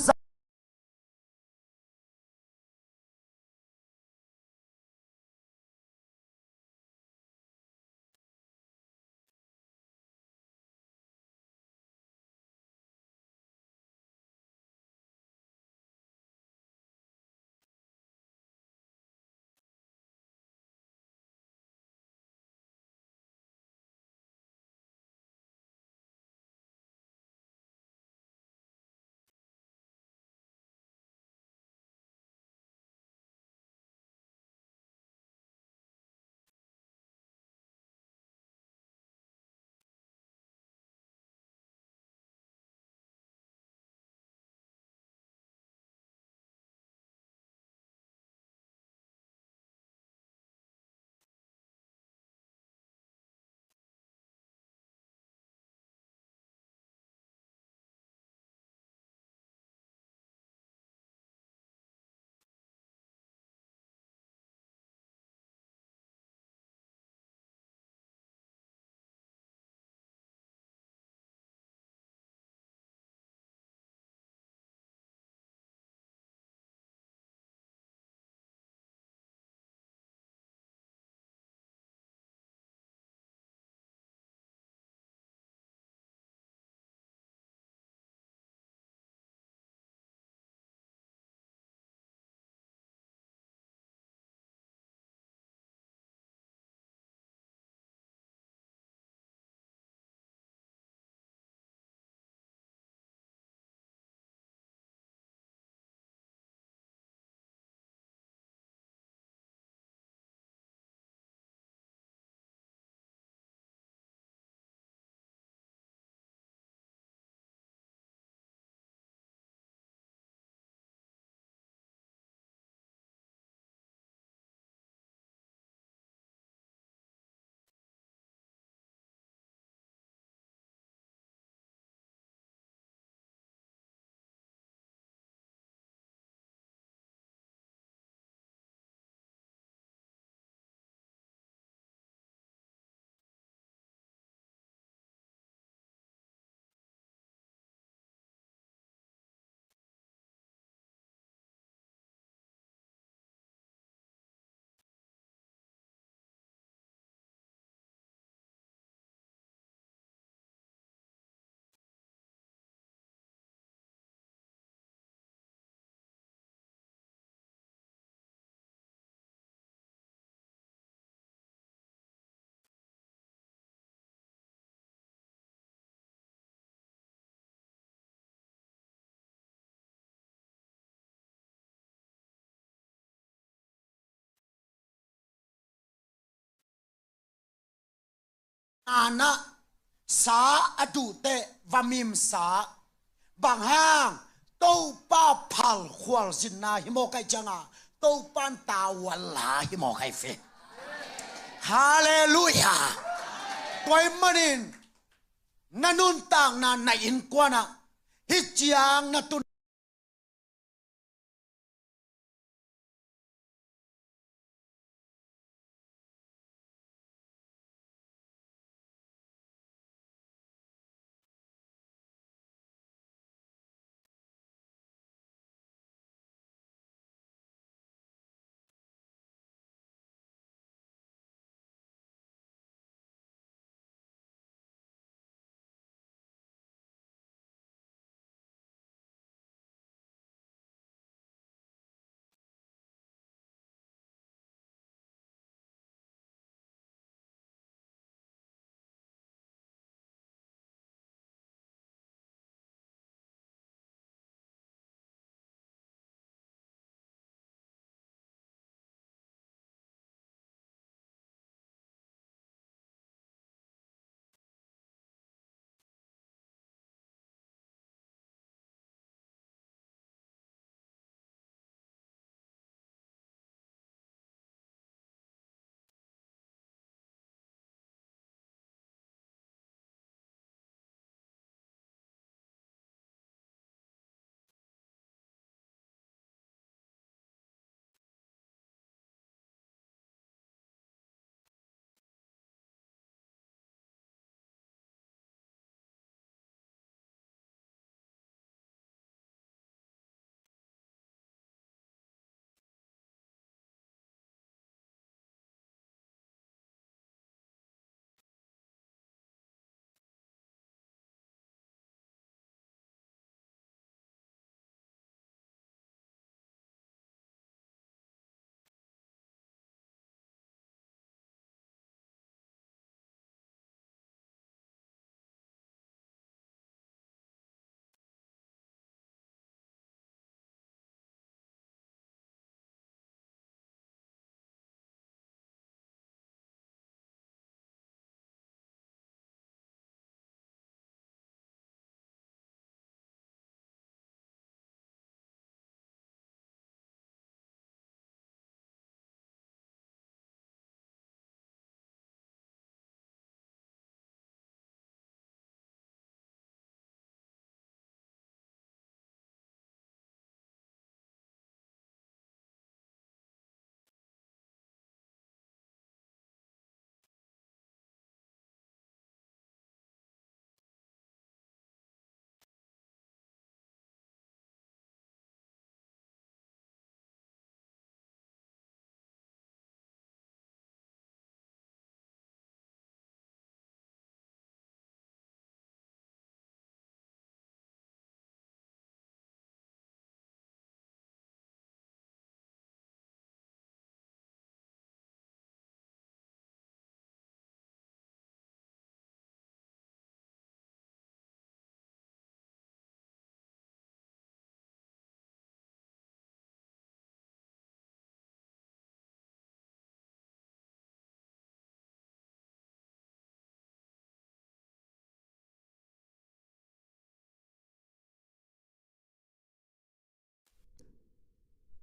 ana sa adu te vamim sa bang hang to pa phal khwal jinna hi mo kai changa to pan ta wala hi mo kai fe hallelujah toy manin nanun tang na na in kwana hi chiang na tu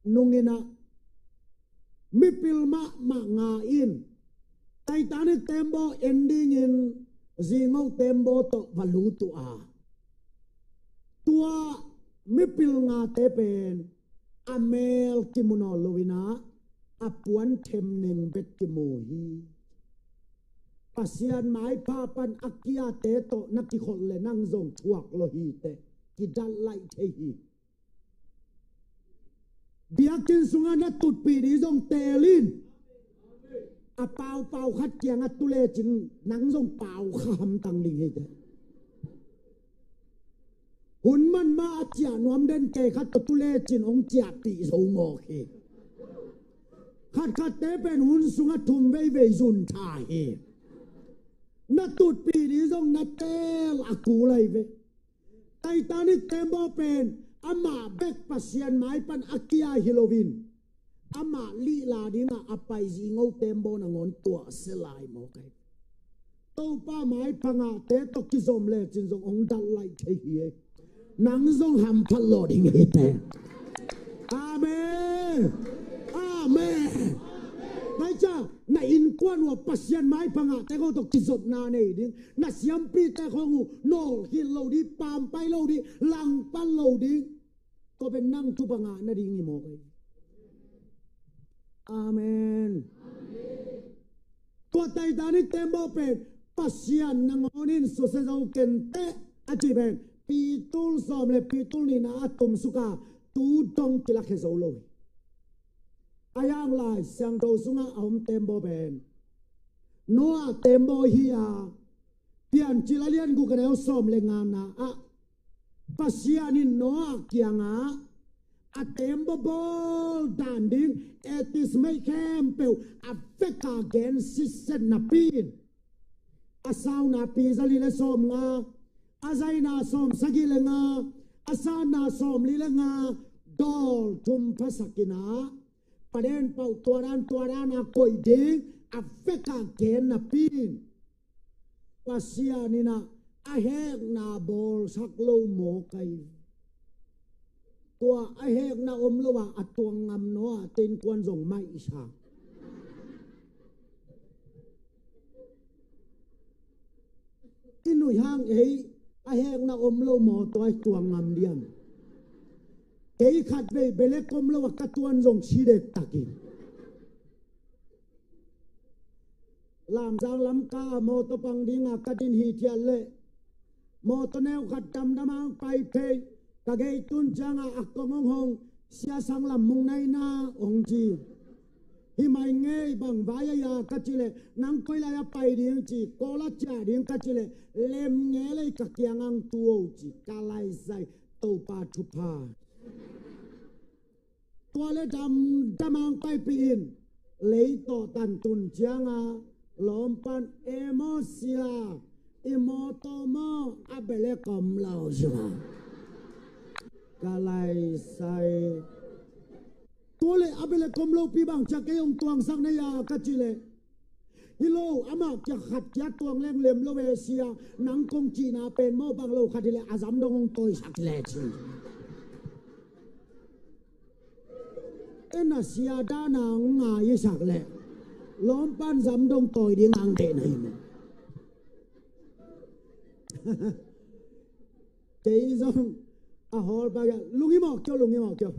nungina mipil ma nga in Titanic tembo ending in zingaw tembo to valutu a tua mipil nga tepen amel kimuno luwina apuan temning bet kimuhi pasian mai papan akia te to nakikol le nang zong chuak lohi te kidal lai te hi biakin sunga na tutpi di zong telin a pau khat kiang atule chin nang zong pau kham tang ding he te hun man ma chia nuam den ke khat tule chin ong chia ti so mo he khat te pen hun sunga thum ve zun tha he na tutpi di zong na tel aku lai ve Titanic tembo pen ama bek pasien mai pan akia Halloween ama li la dinga apai zingo tembo na ngon tua selai mo kai tô pa mai panga te to ki zom le chin zong ong dal lai the hi nang zong ham phal lo ding he te amen amen mai cha na in kwan wa pasien mai panga te ko to ki zom na nei ding na siam pi te ko ngu no hi lo di pam pai lo di lang pan lo di ko ben nang tu panga na ding ni mo kai amenตัวไตตานี่เต็มบ่เป็นปัสยานนางอนินสุเสจงเกนเตอจิเป็นปีตุลสอมเลปีตุลนี่นะตุมสุกาตูดงกิลักเฮโซโลอายังลายเสียงโตสุงาอมเต็มบ่เป็นโนอาเต็มบ่ฮีอาเปลี่ยนจิลาเลียนกูกันแล้วสอมเลงานนะอะปัสยานินโนอาเกียงาa tempo bol danding etis may kempel a feka gen sisen na pin asaw na pin sa lila som nga azay na som sagila nga asa na som lila nga dol tumpa sakina paden pau tuaran na koy ding a feka gen na pin pasya nina ahek na bol saklo mo kayตัวไอเฮกนาอมละว่าอัตัวงำเนาะตีนควนส่งไม่ชาที่หนุ่ยห้างไอเฮกนาอมละหมอตัวไอตัวงำเดียมไอขัดไปเบลกอมละว่ากระตวนส่งชีเด็กตะกินลามจางลำกาโมตปังดิงากระดินฮีเทียนเละโมตแนวขัดจำดำมังไปเพยkagay tunjanga akong hong siya sang lamung nay na ongji himay ngay bang vaya ya kachile nang koy laya pay ding chi kola cha ding kachile lem ngelay kakiangang tuo chi kalay say topa tupa tuwale damang pay piin lay to tan tunjanga lompan emosya imoto mo abele kom lao siya kalay say tole abele komlo pibang chake yung tuang sang na ya kachile hilo ama kya khat kya tuang leng lem lo we sia nang kong chi na pen mo bang lo khatile azam dong toy sakle chi ena sia da na nga ye sakle lom pan zam dong toy ding ang de nai mo cái dòng à họ bao giờ lung im kêu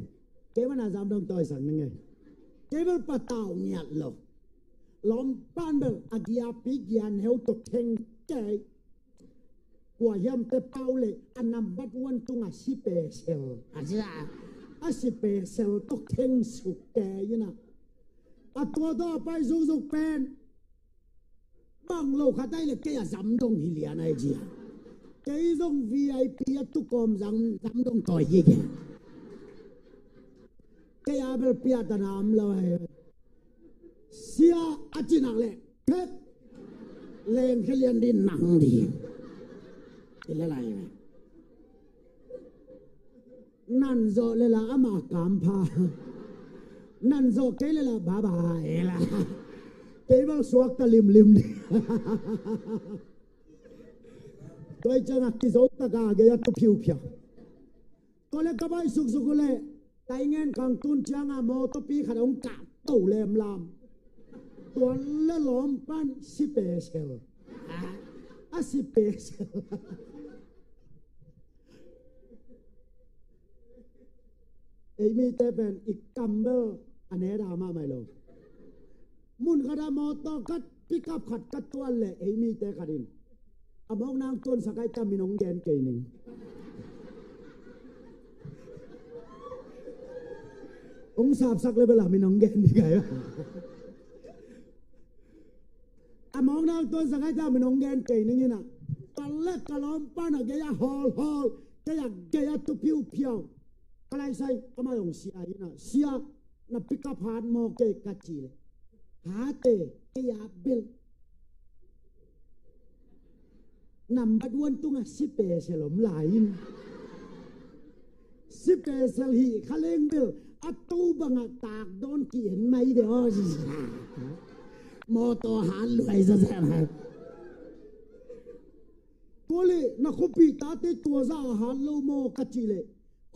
cái mà là dám đông tôi sẵn nghe cái mà bắt tàu nhạt lộc lom ban bel agia pigian heo to theng cái quả yam te pau le anam bat wan tunga special a special to theng su cái như nào à tua đó phải dùng pen bang lâu khát đây là cái à dám đông hi liền này gì cái dòng VIP tu com dám đông tỏi gì kìa cái abel pia ta nam lo hay sia achinak le pet lên cái liền đi nặng đi cái là lại nan zo le la ama kam pha nan zo cái là bà là cái bao suak ta lim đi tôi chẳng hạn cái dấu ta cả cái tôi phiêu tôi lấy cái bài sục lệ tay nghe càng tuôn chang à mò tôi pi khả ông cả tàu lem làm tôi lấy lom pan special special ấy mi tê bên ít cầm bơ anh ấy đã mà mày lo muốn cái đó mò tôi cắt pick up khát cắt tuan lệ ấy mi tê cái đi among nang tuan sakay kami nung gen kaining ông sạp sắc lên là mình nung gen đi cái among nang tuan sakay kami nung gen kaining như nào palet kalom pan cái hol cái tu piu cái này say cái mà ông sia na pick up hard mo cái kachile hate cái bil number one tunga special lain special hi khaleng bil atu banga tak don ki en mai de o moto han lui sa sa có lẽ na copy ta te tua ra hà lâu mò cắt chỉ lệ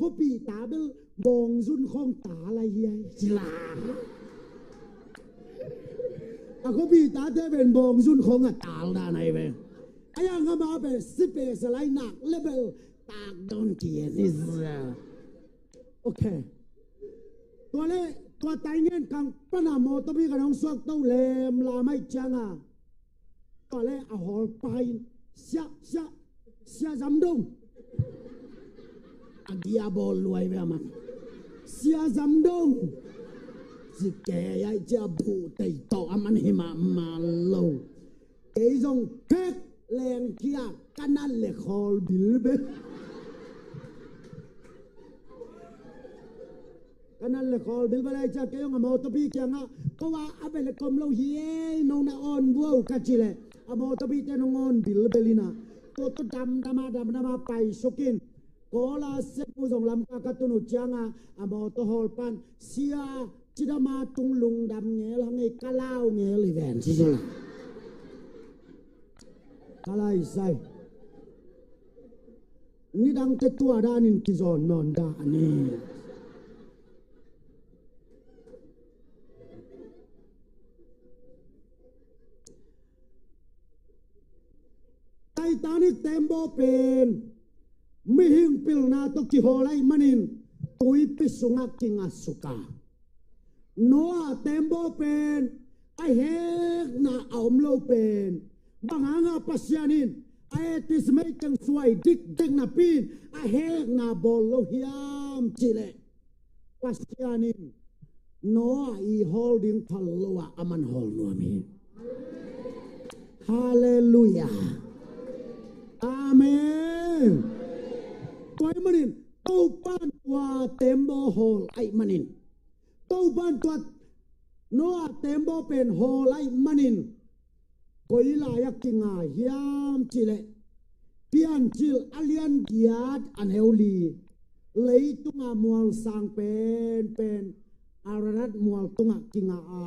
copy ta bel bong run không ta lại hiai chỉ là copy ta te bên bong run không ta là này về ai ang mà về space lại nặng level ta don't care is okayตัวตายเงี้ยกังปนามอตบีกับน้องสวกต้องเลมลาไม่จังอ่ะตัวเล่เอาหอไปเสียจำดงอันดีอาบอลรวยไปมันเสียจำดงสิแกยายจะบูไตต่อมันให้มาโลไอ้จงเพกแรงเกียกันนั่นเลยคอลบิลเบกันนั่นเลยคอลบิลเบลจะเกี่ยงกับมอตบีเกี่ยงอ่ะก็ว่าอาเบลกอมเราเฮียน้องน่าอ่อนวัวกัจจิเลอมอตบีจะน้องอ่อนบิลเบลินะตัวดำมาไปสกินก็ลาเสพผู้ส่งลำกากตุนุจังอ่ะอมอตฮอลปันเสียจิดามาตุงลุงดำเงี้ยแล้วไงกะลาวเงี้ยเลยแวนสิจ๊ะกะลายใส่นี่ดังเตตัวด้านินกิจอนนอนด้านี่ไอ้ตานี่เต็มบ่เป็นไม่หิงปิลนาตกิโฮไลมันินตุยปิสุงักกิงาสุกาโนอาเต็มบ่เป็นไอ้เฮกนาเอามโลเป็นบางหางาปัสยานินไอ้ติสไม่จังสวยดิกนาปีนไอ้เฮกนาบอลโลฮิยามจิเลปัสยานินโนอาอีโฮลดิ้งพัลโลอาอามันโฮลนัวมีฮาเลลูยาอาเมนตัวมันินตู้ปานตัวเต็มโบโฮลไอมันินตู้ปานตัวโนอาเต็มโบเป็นโฮลไอมันินก็อีลายักกิงายามจิเลพิอันจิลอเลียนกิอาดอันเฮลีเลยตุงามวลสังเป็นอารัดมวลตุงกิงอา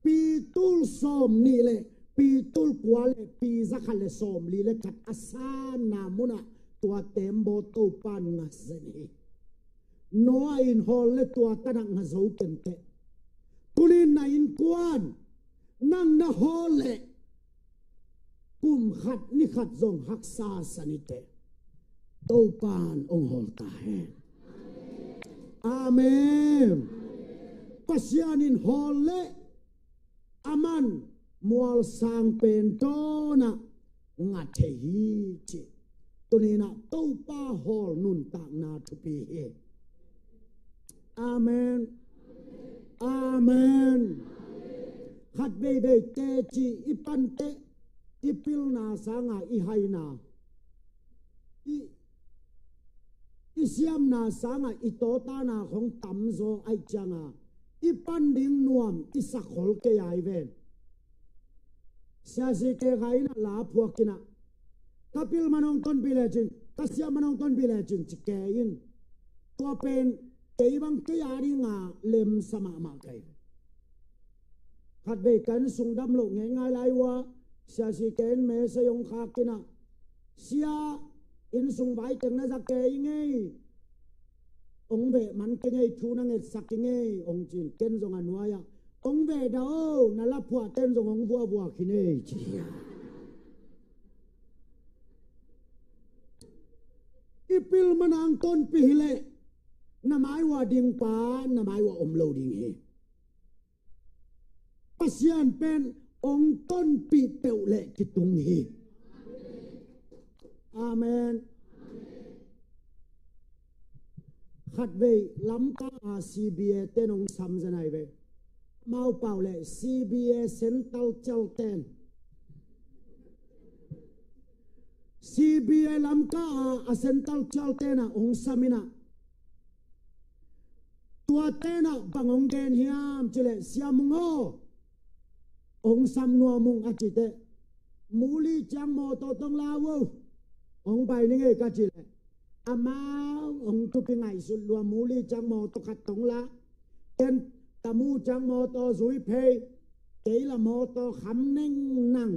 ปีตุลสมนี่เลยปีตุลกวาเลปีสักขันเลสอมลีเลขัดอาสานามุนะตัวเต็มโบตูปันงัสนีโนอินฮอลเลตัวตันังฮัซูเกนเตตุลินอินกวนนั่งนะฮอลเลกุมขัดนิขัดจงฮักษาสนิเตตูปันองฮอลตาเฮนอาเมนปัสยานินฮอลเลอามันมัวสังเป็นโตนะงัดเฮีจิตัวนี้นะตู้ป้าฮอลนุนต่างนาทุปีเฮอาเมนอาเมนขัดเบเบเตจิอิปันเตอิปิลนาสังาอิไฮนาอิเสียมนาสังาอิโตตานาของตัมโซไอจังาอิปันดิงนวมอิสักขอลเกยไอเวนเสียสิเกไกนะลาพวกกินะถ้าพิลมานองต้นปีเลจินถ้าเสียมานองต้นปีเลจินจิเกยินตัวเป็นเกยบังเกยอาริงาเลมสมามาเกยขัดเบกันสุงดำโลกง่ายๆไรวะเสียสิเกนเมสยงคากินะเสียอินสุงไว้จังนะสักเกยไงองเบมันเกยทูนังเอ็ดสักไงองจินเกนจงอันวายองเบดาวนั่นละผัวเต้นจงองบัวขินเอจีอีพิลมันอังต้นปีเลน้ำไม้ว่าดิ่งป่าน้ำไม้ว่าอมโลดิ่งเฮปัสยานเป็นองต้นปีเปลเลกิตุงเฮอาเมนขัดเวล้ำกาอาซีบีเอเต้นองซ้ำจะไหนเวมาเป่าเลย CBA Central เจ้าเต้น CBA ลำก้าอา Central เจ้าเต้นนะองสามินะตัวเต้นนะบังองเกนเฮียมจิเลเสียมุงโองสามนัวมุงอาจิเตมูลีจังโมโตตงลาวองไปนี่ไงกัจิเลอามาองตุกิไงสุดลัวมูลีจังโมโตขัดตงละเต้นตามูจังโมโตสุยเพย์เกละโมโตขำเน่งนั่ง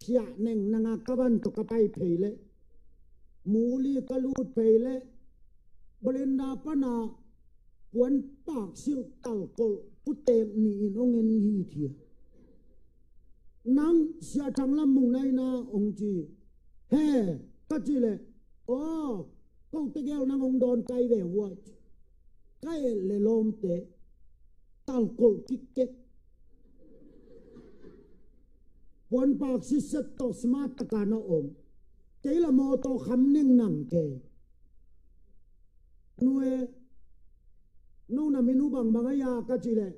เ pia neng nanga kaban to kapai phele muli kalut phele belinda pana puan pak sil talkol puteng ni inongen hi thia nang sia thang lam mung nai na ong chi he ka chi le o ko te gel nang ong don kai ve wa kai le lom te talkol kiket puan pak si set to smart ta na om ke la mo to kham ning nang ke nue no na minu bang bangaya ka chi le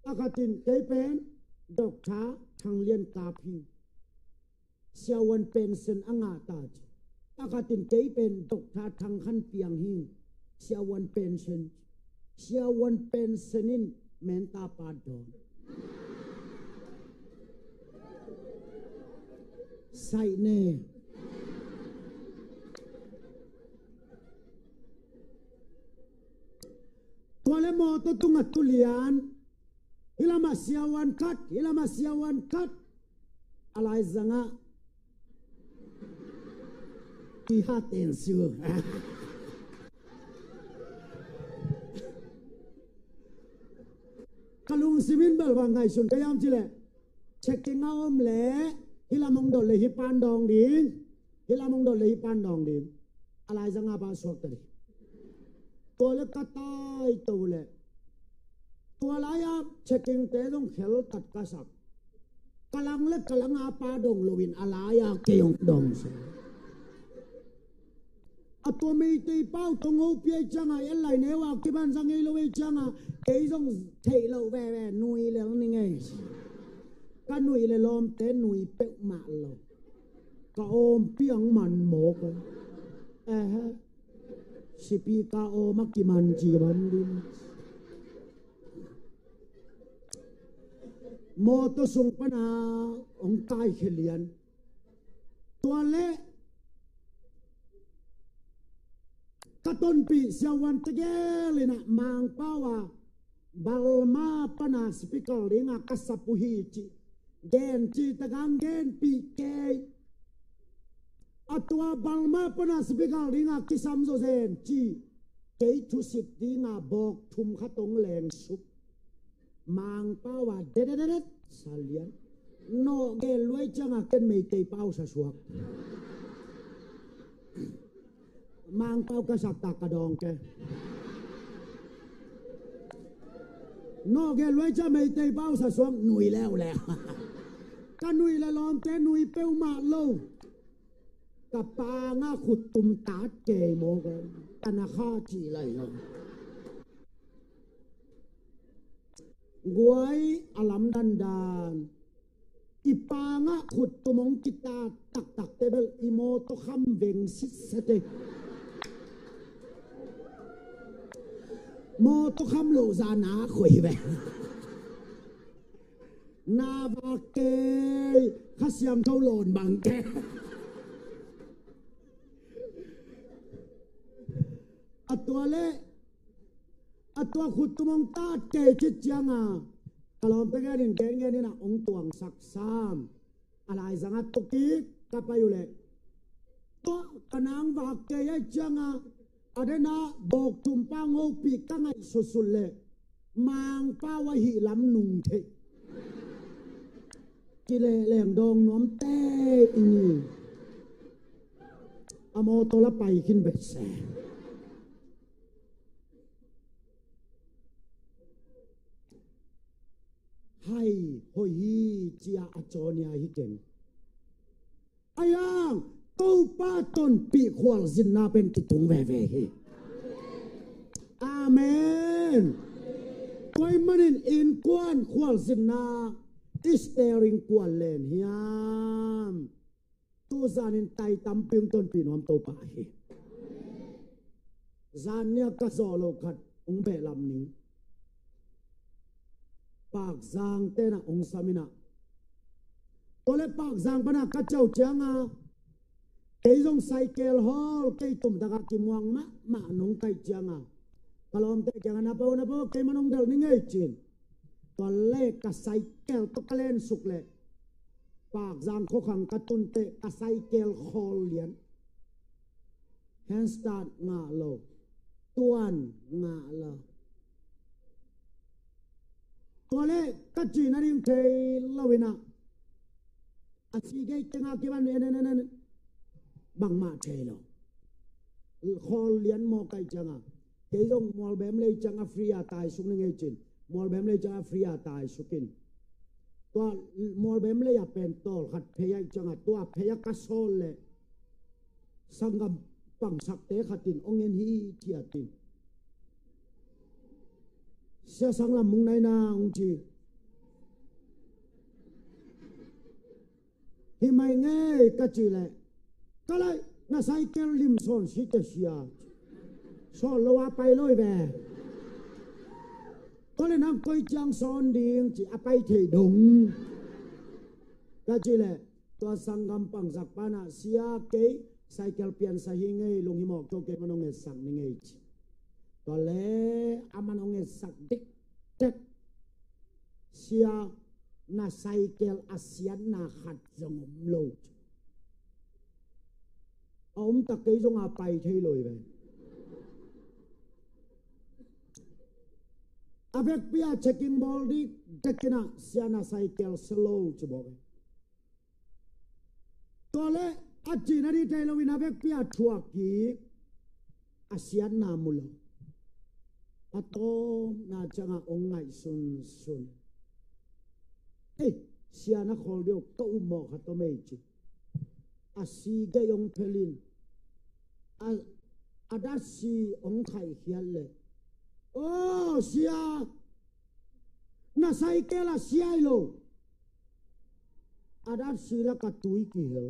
akatin ke pen dok tha thang lien ka phi siawan pension anga ta akatin ke pen dok tha thang khan piang hi siawan pensionin men ta pa don sai ne tuale mo to tunga tulian hilama siawan kat alai zanga iha tensu kalung simin bal wangai sun kayam chile checking out le hilamong dol le hipan dong ding alai zanga ba sok tari toile katai tole tualaya checking te dong khel tat ka sak kalang apa dong lowin alaya keyong dong se ato mei te pau tong ho pie changa el lai ne wa ki ban sang ei lo ei changa ei dong thei lo ve nui le ni ngai ka nui le lom te nui pe ma lo ka om piang man mo ko sipi ka o makiman ji ban din mo to sung pana ong tai khelian toale katon pi siawan tegelina mang pawa balma pana speaker ringa kasapuhi chi gen chi tagang gen pi ke atwa balma pana speaker ringa kisam zo zen chi ke thu sit dinga bok thum khatong leng sup mang pawa de salian no ge loi changa ken mei te pau sa suak mang pau ka sak ta ka dong ke no ge loi cha mei te pau sa suak nui leo ka nui la lom te nui peu ma lo ka pa nga khut tum ta ke mo ga ana kha chi lai lo guai alam dandan ipanga khut tumong kita tak tebel imo to kham veng sit sate mo to kham lo za na khoi ve na ba ke khasyam thau lon bang ke atwa khut tumong ta ke chi changa kalom pe garin ken ni na ong tuang sak sam alai zanga toki kapayule to kanang ba ke ya changa adena bok tumpa ngo pi kangai susulle mang pa wa hi lam nung the kile leng dong nom te ini amo to la pai kin be se hai hoi hi chia achonia hi ken ayang to pa ton pi khwal zin na pen ki tung ve hi amen koi manin in kwan khwal zin na steering kwan len hiam tu zanin tai tam ping ton pi nom to pa hi zan nya ka zo lo khat ung be lam ning pak zang tena ong samina tole pak zang bana ka chau changa kei jong cycle hall kei tum daga ki muang ma nong kai changa kalom te changa na po kei manong dal ni ngai chin tole ka cycle to kalen sukle ปากจางโคขังกระตุนเตะกระไซเกลคอเลียนแฮนสตาร์งาโลตวนงาโลตัวเล็กกัจจีนาริมเทลวินะอาชีเกจังอากิบันเนนบังมาเทโลคอเลียนมอไกจังอาเกยงมอลเบมเลยจังอาฟรีอาตายสุกนึงเอจินมอลเบมเลยจังอาฟรีอาตายสุกินตัวมอลเบมเลยเป็นตอลขัดเพย์จังอาตัวเพย์กัสโซลเลยสังกัมปังสักเตะขัดตินองเงินฮีเทียตินเสียสังลำมุงในนาองจีที่ไม่เงยกัจจีเลยก็เลยน่าใส่เกลิมโซนสิเตเชียโซนละว่าไปเลยแบก็เลยนั่งคุยจังโซนดิ่งจีไปเทดงกัจจีเลยตัวสังกัมปังสักปานะเสียเกยใส่เกลเปลี่ยนใส่เงยลงหิมอกโจเกมันองเงสังเงยจีตอนแรกอามันองเงสักดิกเด็กเสียน่าใส่เกลอาเซียนน่าขัดจงมโลดเอาตะเกียงอาไปเทเลยไปอาเวกพิอาเช็คกิ้งบอลดิเด็กน่ะเสียน่าใส่เกลสโลว์จะบอกตอนแรกอาจีนาดีเทลวินาเวกพิอาทัวกีอาเซียนน่ามุลอาโตน่าจะงาองไงสุนเอ้เสียนักขอเดียวก็อุโมขัดตัวไม่จีอาศีเกยองเพลินอาดัสีองไข่เขียนเลยโอ้เสียน่าใส่เกล้าเสียโลอาดัสีละกัตุยกี่เหรอ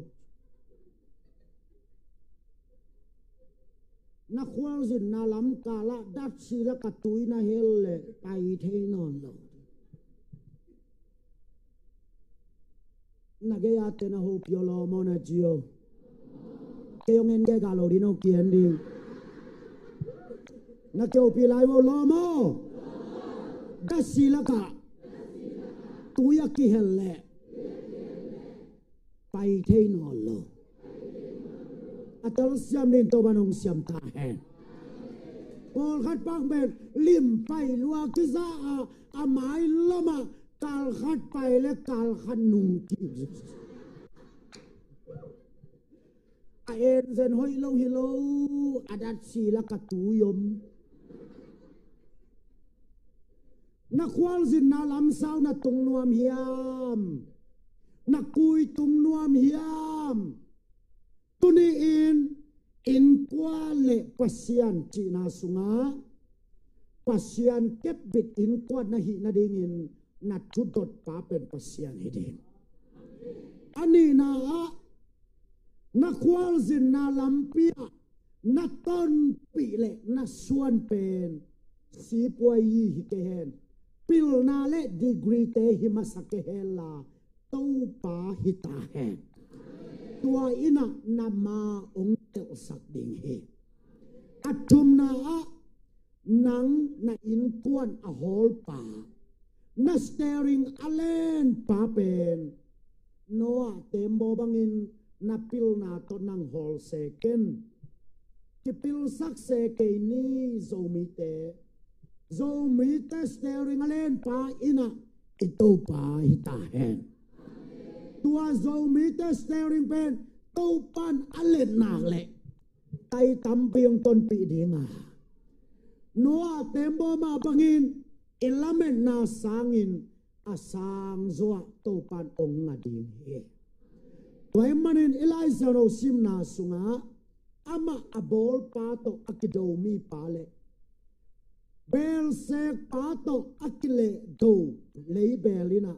นักควงสินนาลำกาละดัดสีละกัตุยนาเฮลเลยไปเทนอนโลนักเกียรตินะฮูพิโอโลโมนาจิโอเกยงเงินแกกาโลดิโนเกียนดินักเจ้าพิไลโมโลโมดัชสีละกะตุยกิเฮลเล่ไปเทนอลโลอัตลสยามเดินตัวบ้านองสยามตาแหนพอขัดปังเป็นลิมไปลัวกิซาอาหมายละมากาลขัดไปและกาลขัดนุ่งกิเอ็นเซนหอยโลฮิโลอาดัดสีละกัตุยมนักควงสินนาลำสาวนักตุงนวมเฮียมนักกุยตุงนวมเฮียมตุนีอินกว่าเละปัสยันจีนาสุงาปัสยันเก็บบิดอินกว่านาหินาดิงินนัดชุดดดป้าเป็นปัสยันให้เด่นอันนี้นะนักควงสินนาลำเปียนักต้นปีเละนักส่วนเป็นสีปวยยี่หิเกเฮนปิลนาเละดีกรีเตหิมาสักเกเฮลาตู้ป้าหิตาเฮนตัวอินะนามาองเตลสักดิ่งเฮอัดทุมนาหนังนาอินกวนอโหลป่านัสเตริงอเลนป่าเป็นโนอาเต็มโบบังอินนับพิลนาตนังฮอลเซเกนที่พิลสักเซเกนี่โซมิเตสเตริงอเลนป่าอินะอิโตป่าหิตาเฮนตัวโซมิเตสเตริงเป็นตู้ปันอเลนนาเละไตตำเปียงต้นปีดีงาโนอาเต็มโบมาบังอินอิลาเมนนาสางินอาสางโซะตู้ปันองงาดิงเฮไว้มันอิลายซาโรซิมนาสุงาอามาอบอลปาโตอักโดมีปาเลเบลเซกปาโตอักเลโดเลยเบลินา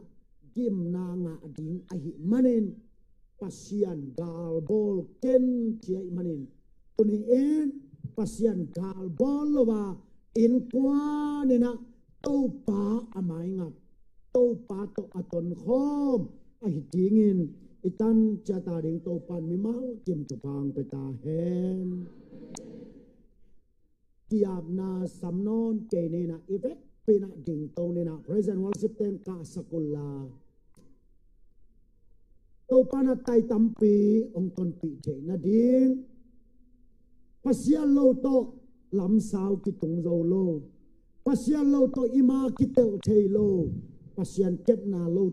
กิมนางาดิงอหิมันอินปัสยันกาลบอลเกนเจียมันอินตุนีเอ็นปัสยันกาลบอลว่าอินกวานินะตู้ปาอามายงับตู้ปาโตอัตนคอมอหิจิงินอิตันจะตาดิงตู้ปันมิมากิมตุพังเปตาเฮนที่อาบนาสำนอนเกเนนะอีเวกปีนะดิ่งโตเนนะ present worship เต็มกาสกุลลา tô pana tay tam pi ông ton pi thế na ding pasia lo to lam sao ki tung zo lo pasia lo to ima ki tel thei lo pasian kep na lo